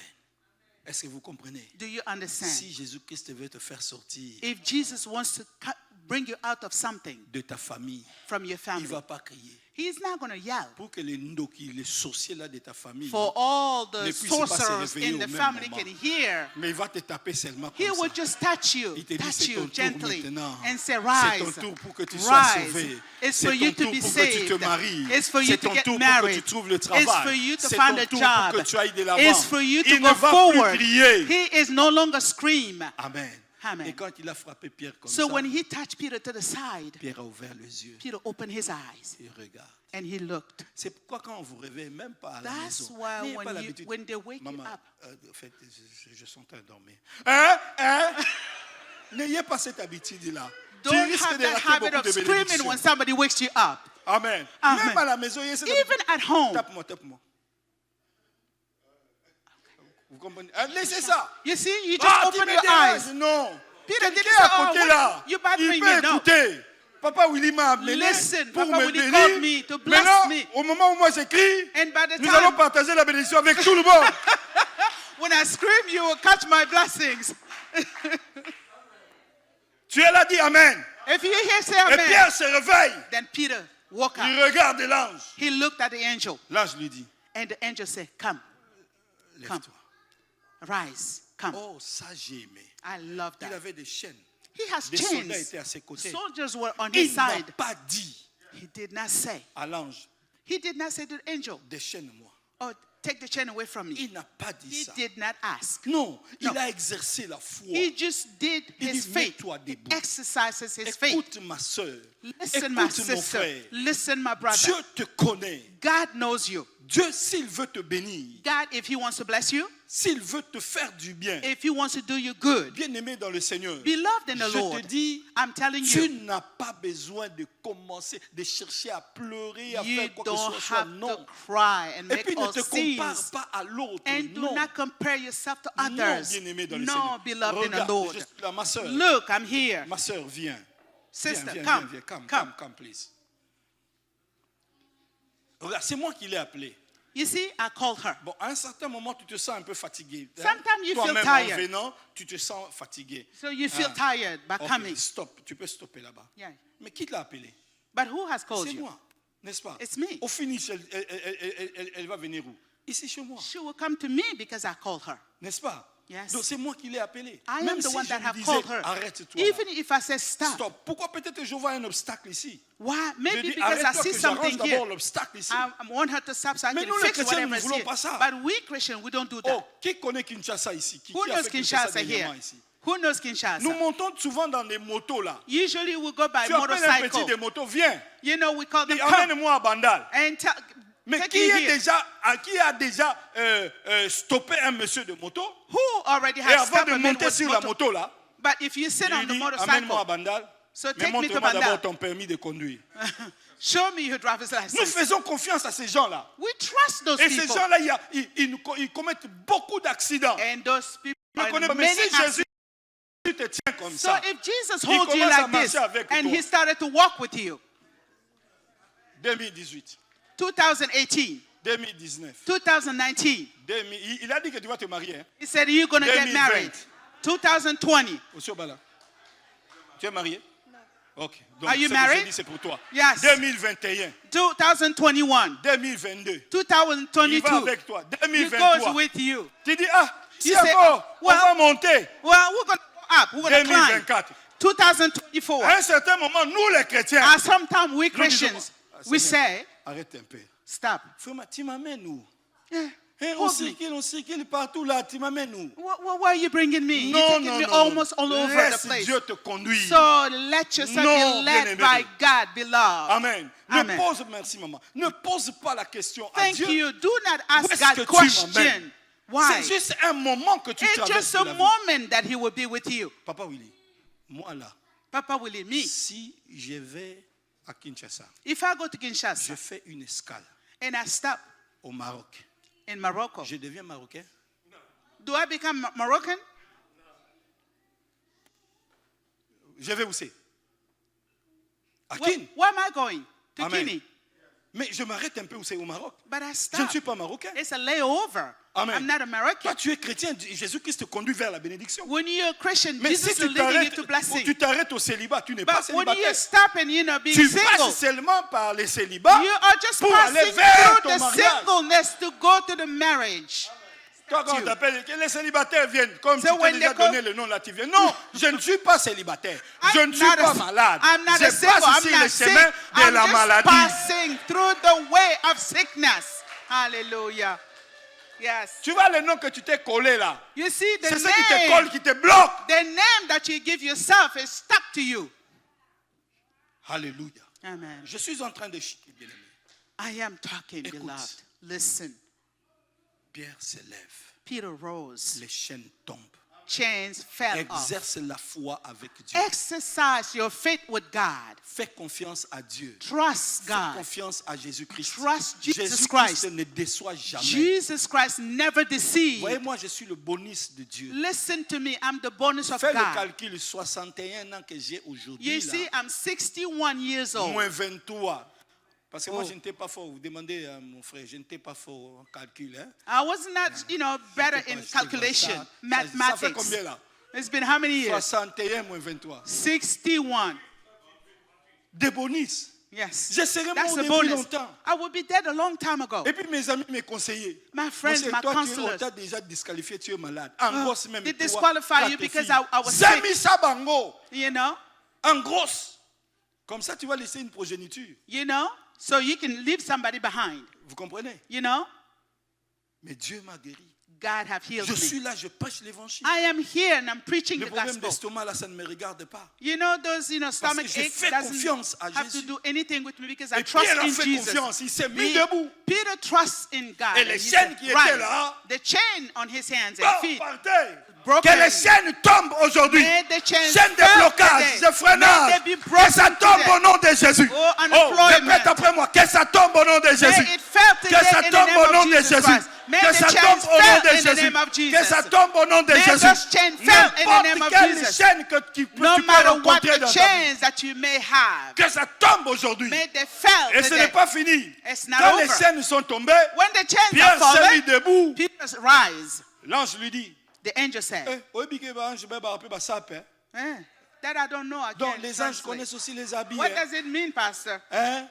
Est-ce que vous comprenez? Do you understand? Si Jésus-Christ veut te faire sortir If Jesus wants to bring you out of something de ta famille, from your il ne family, va pas crier. he's not going to yell. Pour que les ndoki, les sorciers là de ta famille, For all the ne puissent pas se sorcerers réveiller in au the même family moment. can hear, mais il va te taper seulement he comme will ça. just touch you Il te dit, c'est ton tour gently maintenant. and say, C'est ton rise, tour pour que tu sois rise. sauvé. It's C'est for you ton to tour be pour que tu te saved. maries. It's for you C'est to ton get tour pour que tu married. trouves le It's travail. for you to C'est find ton a tour job. pour que tu ailles de l'avant. It's for you to Il go ne va forward. plus crier. He is no longer scream. Amen. Amen. Et quand il a frappé Pierre comme So ça, when he touched Peter to the side, Pierre a ouvert les yeux Peter opened his eyes et regarde. and he looked. C'est pourquoi quand on vous réveille, même pas à la That's maison, why n'ayez pas l'habitude. when they wake Maman, you up, en fait, je suis en train de dormir. Hein? N'ayez pas cette habitude-là. Tu don't risques have de that rater habit beaucoup of de screaming bénédictions. when somebody wakes you up. Amen. Amen. Même à la maison, il y a cette Even at home. Tape-moi, tape-moi. Vous comprenez? Laissez ça. You see, you just Ah, tu open me your déranges. eyes. Non. Peter Quelqu'un didn't say, à oh, côté what? là, You bothering il peut me? No. écouter. Papa Willy m'a appelé Listen, pour Papa me Willy bénir. called me to bless Maintenant, me. au moment où moi j'écris, And by the nous allons time partager la bénédiction avec tout le monde. when I scream, you will catch my blessings. Tu es là, dis Amen. If you hear say Et amen, Pierre se réveille. then Peter woke up. Il regarde l'ange. He looked at the angel, L'ange lui dit, and the angel said, come, lève-toi. rise, come. Oh, ça j'ai aimé. I love Il that. avait des chaînes. He has Des soldats chains. étaient à ses côtés. Soldiers were on his Il n'a side. pas dit He did not say. à l'ange, He did not say to the angel, déchaîne-moi. oh, take the chain away from me. Il n'a pas dit He ça. did not ask. Non, No. il a exercé la foi. He just did Il his dit, faith. mets-toi He debout. exercises his faith. Écoute ma soeur. Listen, my Écoute mon sister. frère. Listen, my brother. Dieu te connaît. God knows you. Dieu, s'il veut te bénir, God, if he wants to bless you, s'il veut te faire du bien, if he wants to do you good, bien-aimé dans le Seigneur, beloved in the je Lord, te dis, I'm telling tu you, n'as pas besoin de commencer, de chercher à pleurer, à you faire quoi que don't ce soit. have Non. to cry and Et make puis ne all te compare scenes. pas à l'autre. And do Non. not compare yourself to Non, others. bien-aimé dans le No, Seigneur. beloved in the Regarde, Lord. je suis là, ma soeur. Look, I'm here. Ma soeur, viens. Sister, viens, come. viens, viens. Come. Come, please. Regarde, c'est moi qui l'ai appelée. You see, I called her. Bon, à un certain moment, tu te sens un peu fatigué. Sometimes you feel Toi-même, en tired. venant, tu te sens fatigué. So you feel tired by Ok, coming. stop. Tu peux stopper là-bas. Yeah. Mais qui l'a appelé? But who has called C'est you? moi, n'est-ce pas? It's me. Au finish, elle va venir où? Ici chez moi, She will come to me because I called her. n'est-ce pas? Yes. Donc c'est moi qui l'ai appelé. I Même am the si one je that lui have disais, called her. arrête-toi là. Even if I say stop. Stop. Pourquoi peut-être je vois un obstacle ici? Why? Je Maybe dis, because I arrête-toi see que j'arrange something d'abord here. l'obstacle ici. I want her to stop so I Mais can nous, les fix chrétiens, whatever nous is voulons here. pas ça. But we Christians, we don't do that. Oh, qui connaît Kinshasa ici? Qui Who a knows fait Kinshasa dernièrement here? ici? Who knows Kinshasa? Nous montons souvent dans des motos là. Usually we go by Tu appelles un petit motorcycle. des motos, viens. You know, we call them Dis, come emmène-moi à Bandal. and Mais take qui, me est here. qui a déjà stoppé un monsieur de moto Who already et has avant stopped de a man monter with sur la motor? moto là, But if you sit il on lui the dit emmène-moi à motorcycle, Bandal, so mais take me to montre-moi d'abord Bandal. ton permis de conduire. Show me your driver's Nous license. faisons confiance à ces gens-là. We trust those Et ces people. gens-là, ils commettent beaucoup d'accidents. And those people Je are connais in pas, mais many si Jésus accidents. te tient comme So ça, if Jesus il holds you commence à like this marcher avec and toi. he started to walk with you, 2018, 2018, 2019, 2019, il a dit que tu vas te marier. Hein? he said you're going to get 2020. married. 2020. Monsieur Bala, tu es marié? Non. Ok. Donc, Are you ce que married? je dis, c'est pour toi. Yes. 2021, 2021, 2022. Il 2022. va avec toi. He 2023. goes with you. Tu dis, ah, si You say, encore, well, on va monter. Well, we're going to go up. We're going to climb. 2024. 2024. À un certain moment, nous les chrétiens, And sometimes we nous disons, Christians, ah, we Seigneur, say, arrête un peu. stop. Frère, tu m'amènes où? Yeah. Hein, Hold on circule partout là, tu m'amènes où? Why are you bringing me? You're taking me almost all over the Laisse place. Dieu te conduire. So let yourself Non, be led bien-aimé. by God, beloved. Amen. Amen. Ne pose, merci maman. Ne pose pas la question à Thank Dieu. you. Do not Où ask est-ce God que tu question. m'emmènes? Why? C'est juste un moment que tu It's traverses just a la vie. moment that He will be with you. Papa Willy, moi là, Papa Willie, me. si je vais à Kinshasa, If I go to je Kinshasa fais une escale and I stop au Maroc, in Morocco, je deviens marocain? do I become Moroccan? Je vais où c'est? À Where, Kin. where am I going? To Amen. Guinea. Mais je m'arrête un peu où c'est au Maroc. But I Je ne stop. suis pas marocain. It's a layover. Amen. I'm not Toi, American. tu es chrétien, Jésus-Christ te conduit vers la bénédiction. When you're a Christian, Mais si Jesus will tu lead you to blessing. t'arrêtes au célibat, tu n'es pas But when you célibataire. stop and being Tu single, passes seulement par les célibats you are just pour aller passing vers through ton the mariage. singleness to go to the marriage. Toi, quand on t'appelle, que les célibataires viennent, comme So tu t'es when déjà they donné le nom là, tu viens. Non, je ne suis pas célibataire. Je ne suis not pas a- malade. I'm not Je a single. passe I'm sur not le sick. chemin de I'm la just maladie. passing through the way of sickness. Hallelujah. Yes. Tu vois le nom que tu t'es collé là. You see, the C'est ce qui te colle, name, qui te bloque. the name that you give yourself is stuck to you. Alléluia. Amen. Je suis en train de chiquer, bien aimé. I am talking, Écoute. beloved. Listen. Pierre se lève. Peter rose. Les chaînes tombent. Chains fell off. Exerce la foi avec Dieu. Exercise your faith with God. Fais confiance à Dieu. Trust Fais God. confiance à Jésus-Christ. Trust Jesus Jésus-Christ Christ. ne déçoit jamais. Jesus Christ never deceived. Voyez-moi, je suis le bonus de Dieu. Listen to me. I'm the bonus of Fais le God. calcul, 61 ans que j'ai aujourd'hui. You see, I'm 61 years old. Moins 23. Parce que moi, Oh. je n'étais pas fort. Vous demandez à mon frère, je n'étais pas fort en calcul. Hein? I was not, better J'étais in pas- j'étais calculation, ça fait mathematics. combien là? It's been how many years? 61 moins 23. 61. Des bonus. Yes. Je serais That's mort the depuis bonus. longtemps. I would be dead a long time ago. Et puis mes amis, mes conseillers. My friends, Monsieur, my toi, counselors. on t'a déjà disqualifié, tu es malade. En grosse même. They toi, disqualify you tes because filles. I was Zemi sick. Sabango. You know? En grosse. Comme ça, tu vas laisser une progéniture. You know? So you can leave somebody behind. Vous comprenez? You know? Mais Dieu m'a guéri. God have healed Je me. suis là, je prêche l'évangile. I am here and I'm preaching Le the problème gospel. d'estomac, là, ça ne me regarde pas. You know those, stomach que je aches fais confiance à doesn't have to Jésus. do anything with me because I Et trust Pierre a in fait Jesus. confiance, il s'est mis He- debout. Peter trusts in God. Et and les he chaînes said, qui étaient "Rise." là, The chain on his hands and Bon, feet. partez. Broken. Que les chaînes tombent aujourd'hui. May the chains Chaînes de fall blocage, today. de freinage. May they be broken Que ça tombe today. au nom de Jésus. Oh, unemployment. Répète après moi. Que ça tombe au nom de Jésus. May it fall Que today ça in the tombe name au of nom de Jesus Jésus. Christ. May Que the ça chains tombe au nom fall de in the Jésus. name of Que Jesus. ça tombe au nom de May Jésus. those chains fall in the name N'importe of quelle Jesus. chaîne que tu peux No matter what rencontrer the dans ta vie. chains that you may have, Que ça tombe aujourd'hui. may they fall Et ce today. n'est pas fini. It's not Quand over. les chaînes sont tombées, When the chains Pierre are s'est mis falling, debout. Peter rise. L'ange lui dit, The angel said, that I don't know. I donc can't les anges translate. connaissent aussi les habits. What hein. does it mean, Pastor? Hein?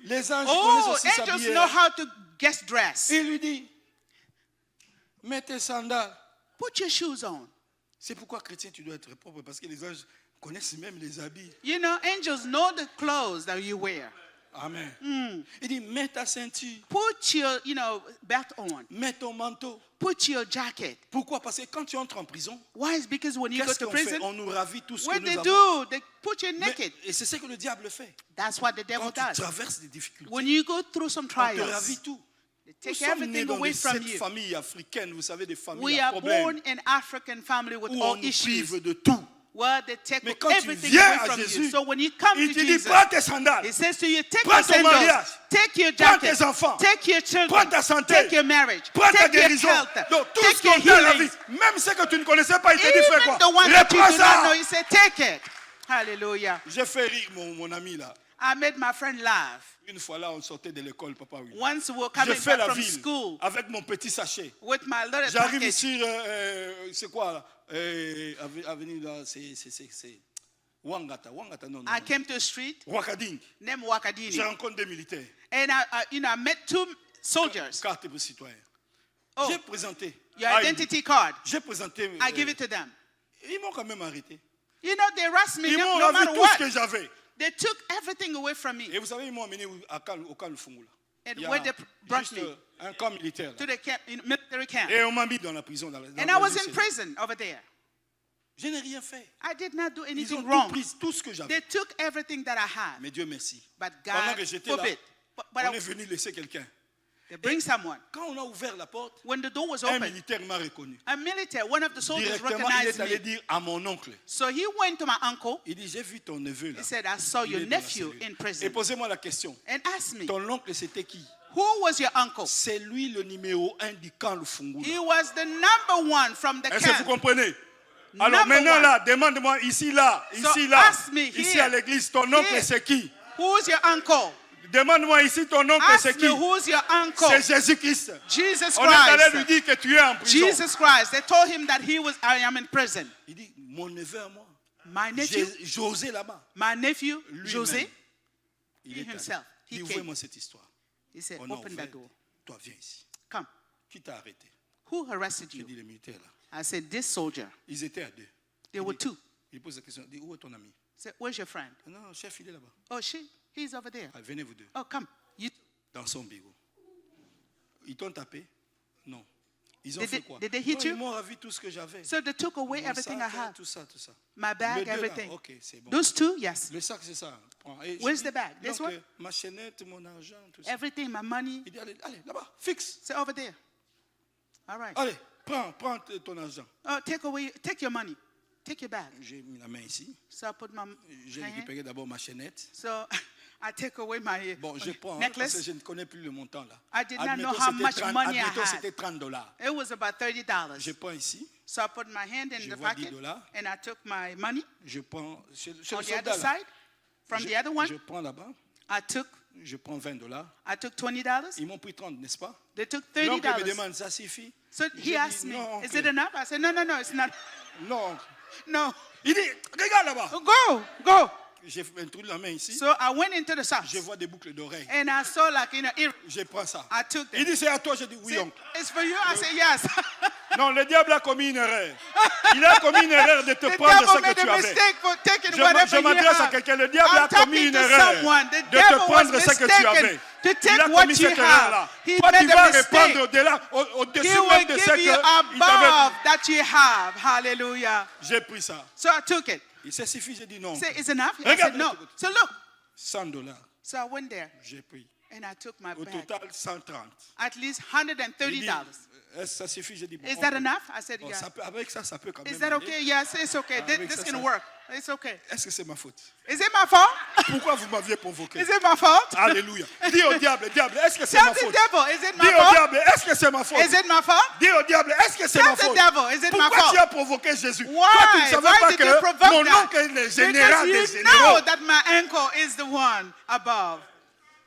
Les anges connaissent Oh, aussi angels s'habiller. know hein. how to get dressed. Il lui dit, mets tes sandales. Put your shoes on. C'est pourquoi chrétien tu dois être propre, parce que les anges connaissent même les habits. You know, angels know the clothes that you wear. Amen. Il dit, mets ta ceinture, Put your, belt on. mets ton manteau. Put your jacket. Pourquoi? Parce que quand tu entres en prison, Why? It's because when you go qu'est-ce to qu'on fait? prison, On nous ravit tout ce que what nous they avons. do, they put you Mais- naked. et c'est ce que le diable fait. That's what the devil Quand tu does. traverses des difficultés, When you go through some on te trials, ravit tout. they Nous take sommes nés everything dans away from cette you. famille africaine, vous savez, des familles We à are problème, born in African family with où on all nous issues. prive de tout. Well, they take Mais quand tu everything viens away à from Jésus, you. So when you come il to te dit, Jesus, prends tes sandales, He says to you, take Prends your ton sandals, mariage. take your Prends jacket, tes enfants. take your children, Prends ta santé. take your marriage, prends ta take your guérison. health, Donc tout take ce your qu'on t'a la vie, healing. même ce que tu ne connaissais pas, il te dit, fais Even quoi? the one that you Reprends do not know, ça. He said, take it. Hallelujah. J'ai fait rire mon ami là. I made my friend laugh. Une fois là, on sortait de l'école, papa, oui. Once we were Je coming fais back la from ville school avec mon petit sachet. with my little J'arrive package. sur, c'est quoi là? Avenue là, c'est Wangata. Wangata, non, non. I came to a street Wakading. named Je Wakadini, rencontre des militaires. and I met two soldiers. Carte pour citoyen. Oh, J'ai présenté. your Ah, identity card. J'ai présenté. I give it to them. Ils m'ont quand même arrêté. You know, they arrested me Ils no, m'ont no ravi matter tout ce what. que j'avais. They took everything away from me. Et vous savez, ils m'ont amené au camp Lufungula. And Il y a where they brought juste, me? un camp militaire. Là. To the camp, military camp. Et on m'a mis dans la prison. Dans And I la was prison. in prison over there. Je n'ai rien fait. I did not do Ils anything ont tout wrong. pris, tout ce que j'avais. They took everything that I had. Mais Dieu merci. But Pendant God que j'étais là, forbid. But on est venu laisser quelqu'un. they bring someone. Quand on a ouvert la porte, When the door was un open, militaire m'a reconnu. a military, one of the soldiers Directement, il recognized est allé me. dire à mon oncle. So he went to my uncle. Il dit, j'ai vu ton neveu là. He said, I saw Il your est dans la nephew cellule. in Et prison. posez-moi la question. And asked me, Ton oncle, c'était qui? who was your uncle? C'est lui le numéro 1 du camp Lufungula. He was the number one from the Est-ce que vous camp. comprenez? Alors Number maintenant one. là, demande-moi ici là, So ici là, ask me ici here. à l'église, ton oncle Here. c'est qui? Who's your uncle? Demande-moi ici ton oncle, c'est Ask qui? me who's your uncle. C'est Jésus-Christ. Jesus On est allé lui Christ. dire que tu es en prison. Jesus Christ. They told him that I am in prison. Il dit, mon neveu à moi, My nephew, José là-bas, my nephew, lui-même, José, il he est allé. himself, he Il dit, came. ouvrez-moi cette histoire. He said, On a open ouvert. that door. Toi, viens ici. Come. Qui t'a arrêté? Who arrested J'ai you? dit, les militaires là. I said, this soldier. Ils étaient à deux. There were two. Il pose la question, il dit, où est ton ami? I said, where's your friend? Non, chef, il est là-bas. Oh, he's over there. Ah, venez vous deux. Oh, come. You, Dans son bureau. Ils t'ont tapé? Non. Ils ont Did fait they- quoi? did they hit Non, you? Ils m'ont ravi tout ce que j'avais. so they took away Mon everything sac, I had. tout ça, tout ça. My Le bag, deux, là, everything. ok, c'est bon. Those two, yes. Le sac, c'est ça. Prends. Et je Where's dis, the bag? This donc, one? ma chaînette, mon argent, tout ça. Everything, my money. Il dit, allez, allez, là-bas, fixe. Say over there. All right. Allez, prends ton argent. Oh, take your money. Take your bag. J'ai mis la main ici. So I put my J'ai hand. récupéré d'abord ma chaînette. So I take away my Bon, je prends, hein, parce que necklace. je ne connais plus le montant là. I did not Admettons, know how c'était much 30 money I admettons, had. c'était $30. It was about $30. Je prends ici, So I put my hand in Je the vois pocket $10. and I took my money je prends, chez on le the soldat other là. side. From je, the other one, je prends là-bas, je prends $20. I took $20. Ils m'ont pris 30, n'est-ce pas? They took L'oncle me $30. demande, ça suffit? So J'ai he asked dit, me, non, is oncle. it enough? I said, no, it's not. Non. No. Il dit, regarde là-bas. Go. J'ai introduit la main ici. So I went into the shop Je vois des boucles d'oreilles. and I saw ear. Je prends ça. I took Il them. dit, c'est à toi. Je dis, oui, Say, oncle. it's for you? I said, yes. Non, le diable a commis une erreur. Il a commis une erreur de te The prendre devil ce que made tu a avais. mistake for taking Je whatever you m'adresse à have. quelqu'un. Le diable a I'm commis talking une to erreur someone. The de te devil was prendre ce que tu mistaken avais. to Il take a what commis you cette have. erreur-là. He Toi, tu made a vas mistake. répondre au-delà, au-dessus He même will de ce give you qu'il t'avait. above that you have. Hallelujah. J'ai pris ça. So I took it. Il s'est suffi, j'ai dit non. Say, it's enough? I Regarde, said, no. écoute. So look. $100. So I went there J'ai pris. and I took my Au bag. total, 130. At least Il dit, $130. est-ce que ça suffit? J'ai dit, bon, Is that oncle, enough? I said, bon, yeah. ça peut, avec ça peut quand même Is that aller. okay? Yes, it's okay. Avec This ça, can ça- work. It's okay. Est-ce que c'est ma faute? Is it my fault? Pourquoi vous m'aviez provoqué? Is it my fault? Alléluia. Dis au diable, diable, est-ce que c'est Tell ma the faute? devil, is it Dis my au fault? diable, est-ce que c'est ma faute? Is it my fault? Dis au diable, est-ce que c'est Tell ma the faute? devil, is it my Pourquoi fault? tu as provoqué Jésus? Why? Toi, tu ne savais Why pas did you que provoke mon that? oncle est le général des Because you généraux. know that my uncle is the one above.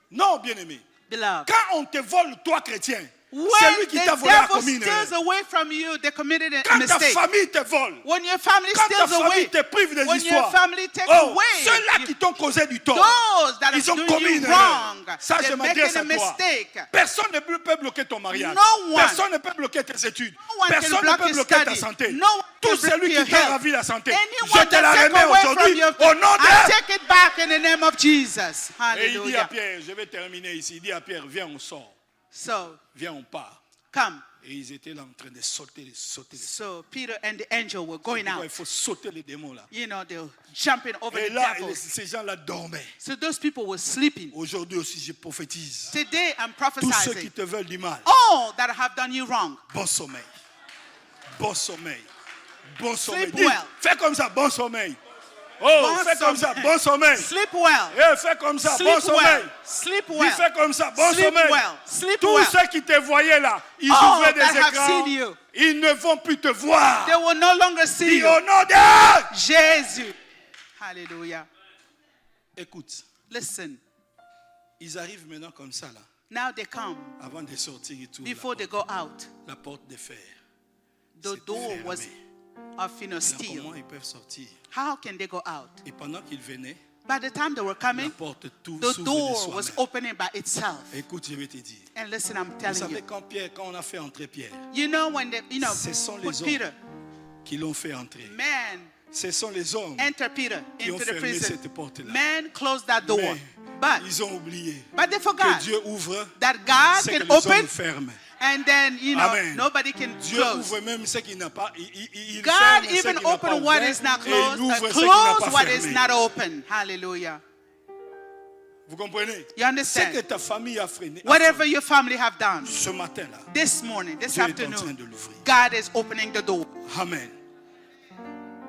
Non, bien-aimé. Beloved. Quand on te vole, toi, chrétien, When celui qui t'a the volé a devil commis une erreur. steals away from you, they committed a Quand ta mistake. famille te vole, When your family quand ta steals away, famille te prive des when your histoires, family takes oh, away, ceux-là qui t'ont causé du tort, those that ils are ont doing commis you une erreur. wrong, Ça, je they're m'adresse making a à toi. mistake. Personne ne peut bloquer ton mariage. No one. Personne ne peut bloquer tes études. No one can Personne ne block peut your bloquer ta study. santé. No one Tout can block celui your qui t'a health. ravi la santé, Anyone je te la that take remets away from aujourd'hui your au nom I de... take it back in the name of Jesus. Et il dit à Hallelujah. Pierre, je vais terminer ici, il dit à Pierre, viens, on sort. So, Viens, on part. come. Et ils étaient là en train de sauter. So Peter and the angel were going Pourquoi out. il faut sauter les démons là. You know, they were jumping over Et the là, devils. ces gens-là dormaient. So those people were sleeping. Aujourd'hui aussi, je prophétise. Today I'm Tous ceux qui prophesying. te veulent du mal, All that have done you wrong. bon sommeil. Bon sommeil. Bon sommeil. Sleep Dis, well. fais comme ça, bon sommeil. Oh, Bon fais comme ça, sommeil. bon sommeil. Sleep well. Eh, fais comme ça, bon Sleep sommeil. well. Sleep Dis, well. fais comme ça, bon Sleep sommeil. well. Sleep Tous well. ceux qui te voyaient là, ils All ouvraient des that have écrans. seen you. Ils ne vont plus te voir. They will no longer see Dis you. au nom de... Jesus. Hallelujah. Écoute, Listen. ils arrivent maintenant comme ça là, Now they come avant de sortir et tout. before they go out. La porte de fer. The C'est door fermé. was of Alors, steel. comment ils peuvent sortir? How can they go out? Et pendant qu'ils venaient, By the time they were la coming, porte tout the s'ouvre de door was soi-même. opening by itself. Écoute, je vais te dire. And listen, I'm Vous telling savez, you. quand on a fait entrer Pierre, You know when they, Ce sont put les hommes. Peter, qui l'ont fait entrer, man, ce sont les hommes enter Peter qui ont into the fermé prison. cette porte-là. Man closed that door. Mais But ils ont oublié they que forgot Dieu ouvre that God ce que can les hommes open ferment. and then, Amen. nobody can Dieu close. ouvre même ce qui n'a pas. Il God ferme ce even qui n'a pas open what ouvert, is not et il closed ouvre and ce qui n'a close pas what is fermé. not open. Hallelujah. Vous comprenez? You understand? Ce que ta famille a freiné, Whatever your family have done ce matin-là, this morning, this Dieu est en train afternoon, de l'ouvrir. God is opening the door. Amen.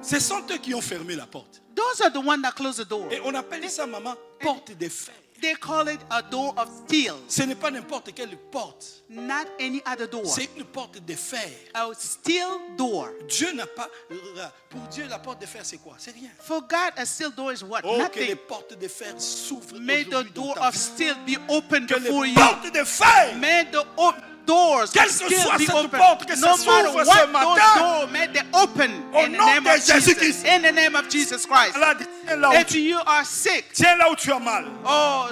Ce sont eux qui ont fermé la porte. Those are the ones that close the door. Et on appelle ça, maman, porte de fer. They call it a door of steel, Ce n'est pas n'importe quelle porte. not any other door. C'est une porte de fer. A steel door. Dieu n'a pas... Pour Dieu, la porte de fer, c'est quoi? C'est rien. For God, a steel door is what? Oh, que les Nothing. portes de fer s'ouvrent May the aujourd'hui dans door ta of vie. steel be open Que before les you. portes de fer, May the doors Quelle of que steel soit be cette open. porte, que ce No soit matter ce what matin, those doors, may they open au in the nom name de of Jesus. Jésus-Christ. In the name of Jesus Christ. malade, tiens là où If tu, you are sick, tiens là où tu as mal. oh,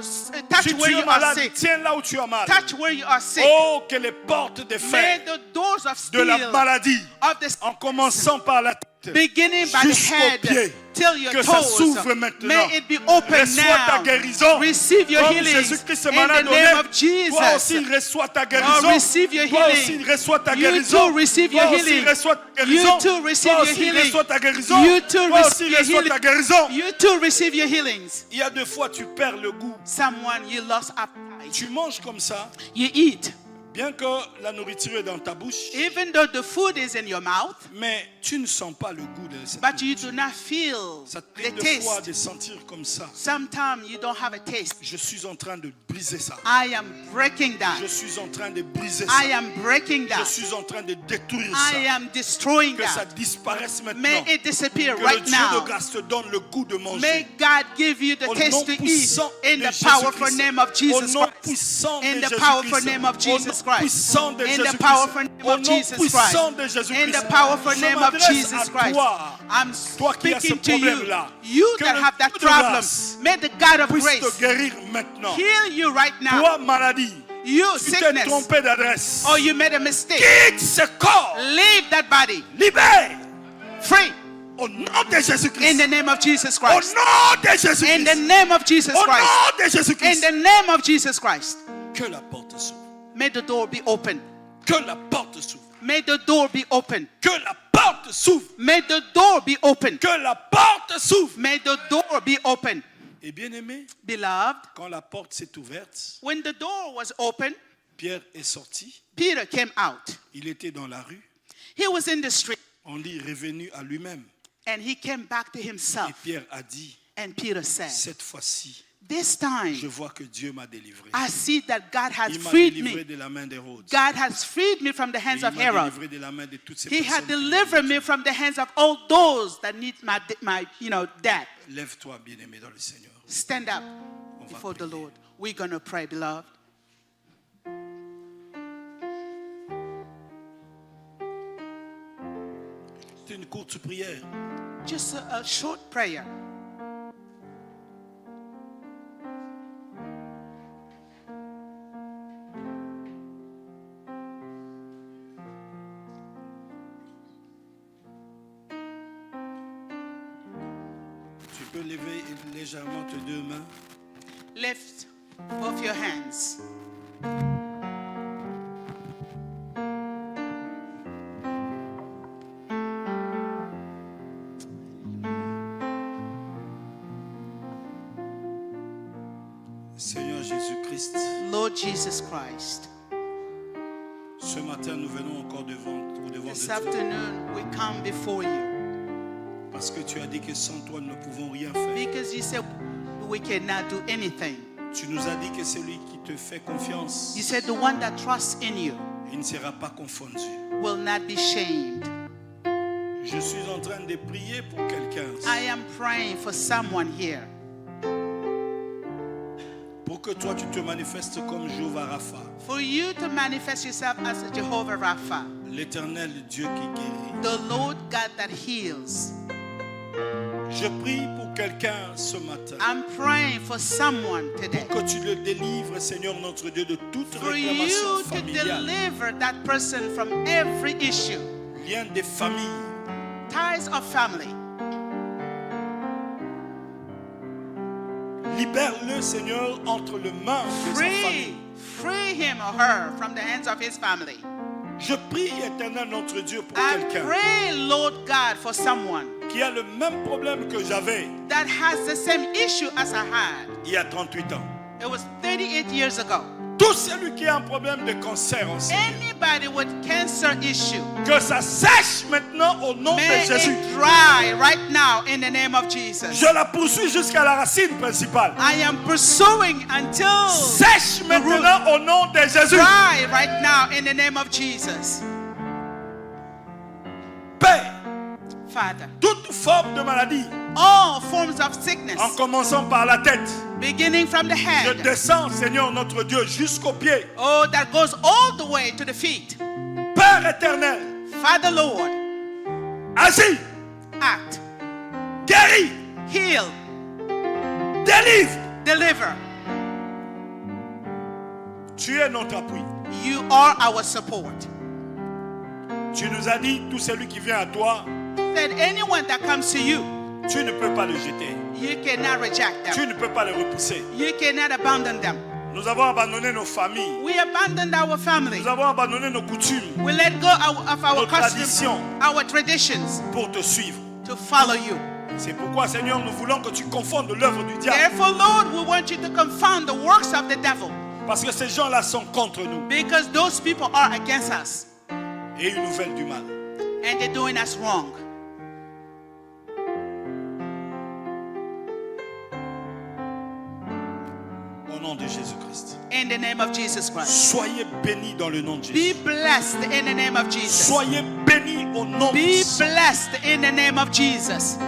touch Si where tu es you are malade, sick. tiens là où tu as mal. Touch where you are sick. Oh, que les portes de May fer the doors of de la steel maladie, of the en commençant par la tête, beginning by the jusqu'aux head pieds, till your que ça toes, s'ouvre maintenant. may it be open Reçois ta now. guérison. Receive your Comme healing Jésus-Christ in m'en a the donné. name of Jesus. Toi aussi reçois ta guérison. receive your Toi healing. aussi reçois ta You guérison. too receive Toi your aussi healing. reçois ta You guérison. too receive Toi your aussi healing. reçois ta guérison. You too Toi receive aussi your reçois ta healing. guérison. You too receive your healings. Il y a des fois tu perds le goût. Someone you lost appetite. Tu manges comme ça, You eat. bien que la nourriture est dans ta bouche, Even though the food is in your mouth, mais tu ne sens pas le goût de cette but you nourriture. do not feel Ça the t'arrive des fois taste. de sentir comme ça. Sometimes you don't have a taste. Je suis en train de briser ça. I am breaking that. Je suis en train de briser I ça. am breaking Je that. suis en train de détruire I ça. am destroying Que ça that. disparaisse maintenant. May it disappear Que le right Dieu now. de grâce te donne le goût de May manger. God give you the Au nom taste to eat puissant in de the powerful Jésus-Christ. name of Au Jesus nom Christ. puissant de In the Jésus-Christ. powerful name of Au Jesus nom Christ. puissant de In the Jésus-Christ. powerful name Au of nom Jesus puissant Christ. de Jésus-Christ. In the powerful Je name of m'adresse Jesus à Christ. toi, I'm toi qui as ce speaking to you. problème-là. You Que that le have that Dieu de problem. grâce May the God of puisse grace te guérir maintenant. heal you right now. Toi, maladie, You tu t'es sickness. trompé d'adresse. Or you made a mistake. Quitte ce corps. Leave that body. Libère. Free. Au nom de In Jésus-Christ. the name of Jesus Au Christ. nom de In the Jésus-Christ. name of Jesus Au Christ. nom de In Jésus-Christ. the name of Jesus Christ. Que la porte s'ouvre. May the door be open. Que la porte s'ouvre. May the door be open. Que la porte s'ouvre. May the door be open. Que la porte s'ouvre. May the door be open. Et bien aimé, Beloved, quand la porte s'est ouverte, when the door was open, Pierre est sorti. Peter came out. Il était dans la rue. He was in the street On dit revenu à lui-même. and he came back to Et himself. Pierre a dit, And Peter said, cette fois-ci, this je time vois que Dieu m'a délivré. I see that God has Il m'a freed délivré me. de la main d'Hérode. God has freed me from the Et hands il of m'a Herod. délivré de la main de toutes ces He had personnes. delivered me from the hands of all those that need my death. Lève-toi, bien-aimé, dans le Seigneur. Stand up On va before the prier. Lord. We're going to pray, beloved. C'est une courte prière. Just a short prayer. Tu peux lever légèrement tes deux mains. Lift both your hands. Seigneur Jésus-Christ, Lord Jesus Christ, ce matin, nous venons encore au-devant this de toi. afternoon we come before you Parce que tu as dit que sans toi, nous ne pouvons rien faire. because you said we cannot do anything. Tu nous as dit que celui qui te fait confiance, You said the one that trusts in you il ne sera pas confondu. will not be shamed. Je suis en train de prier pour quelqu'un. I am praying for someone here Pour que toi, tu te manifestes comme Jéhovah Rapha, for you to manifest yourself as a Jehovah Rapha, l'éternel Dieu qui guérit. the Lord God that heals. Je prie pour quelqu'un ce matin. I'm praying for someone today. Que tu le délivres, Seigneur notre Dieu, de toute For réclamation you to familiale. deliver that person from every issue, Lien des familles. ties of family. Libère-le, Seigneur, entre les mains de sa famille. Free him or her from the hands of his family. Je prie, éternel notre Dieu, pour I quelqu'un pray, Lord God, for someone qui a le même problème que j'avais that has the same issue as I had. il y a 38 ans. It was 38 years ago. Tout celui qui a un problème de cancer aussi, Anybody with cancer issue, que ça sèche maintenant au nom may de Jésus. it dry right now in the name of Jesus. Je la poursuis jusqu'à la racine principale. I am pursuing until Sèche maintenant au nom de Jésus. dry right now in the name of Jesus. Père, Father, toute forme de maladie, all forms of sickness, en commençant par la tête, beginning from the je head, descends, Seigneur notre Dieu, jusqu'aux pieds. oh, that goes all the way to the feet. Père éternel, Father, Lord, agis, act, guéris, heal, délivre. deliver. Tu es notre appui. You are our support. Tu nous as dit, tout celui qui vient à toi, That anyone that comes to you, tu ne peux pas le jeter. you cannot reject them. Tu ne peux pas le repousser. You cannot abandon them. Nous avons abandonné nos familles. We abandoned our family. Nous avons abandonné nos coutumes We let go of our Nos customs, traditions. our traditions pour te suivre. to follow you. C'est pourquoi, Seigneur, nous voulons que tu confondes l'œuvre du diable. Therefore, Lord, we want you to confound the works of the devil, Parce que ces gens-là sont contre nous because those people are against us et ils nous veulent du mal. and they're doing us wrong. Au nom de Jésus-Christ. In the name of Jesus Christ. Soyez bénis dans le nom de Be Jésus. blessed in the name of Jesus. Soyez bénis au nom de Be Jésus. blessed in the name of Jesus.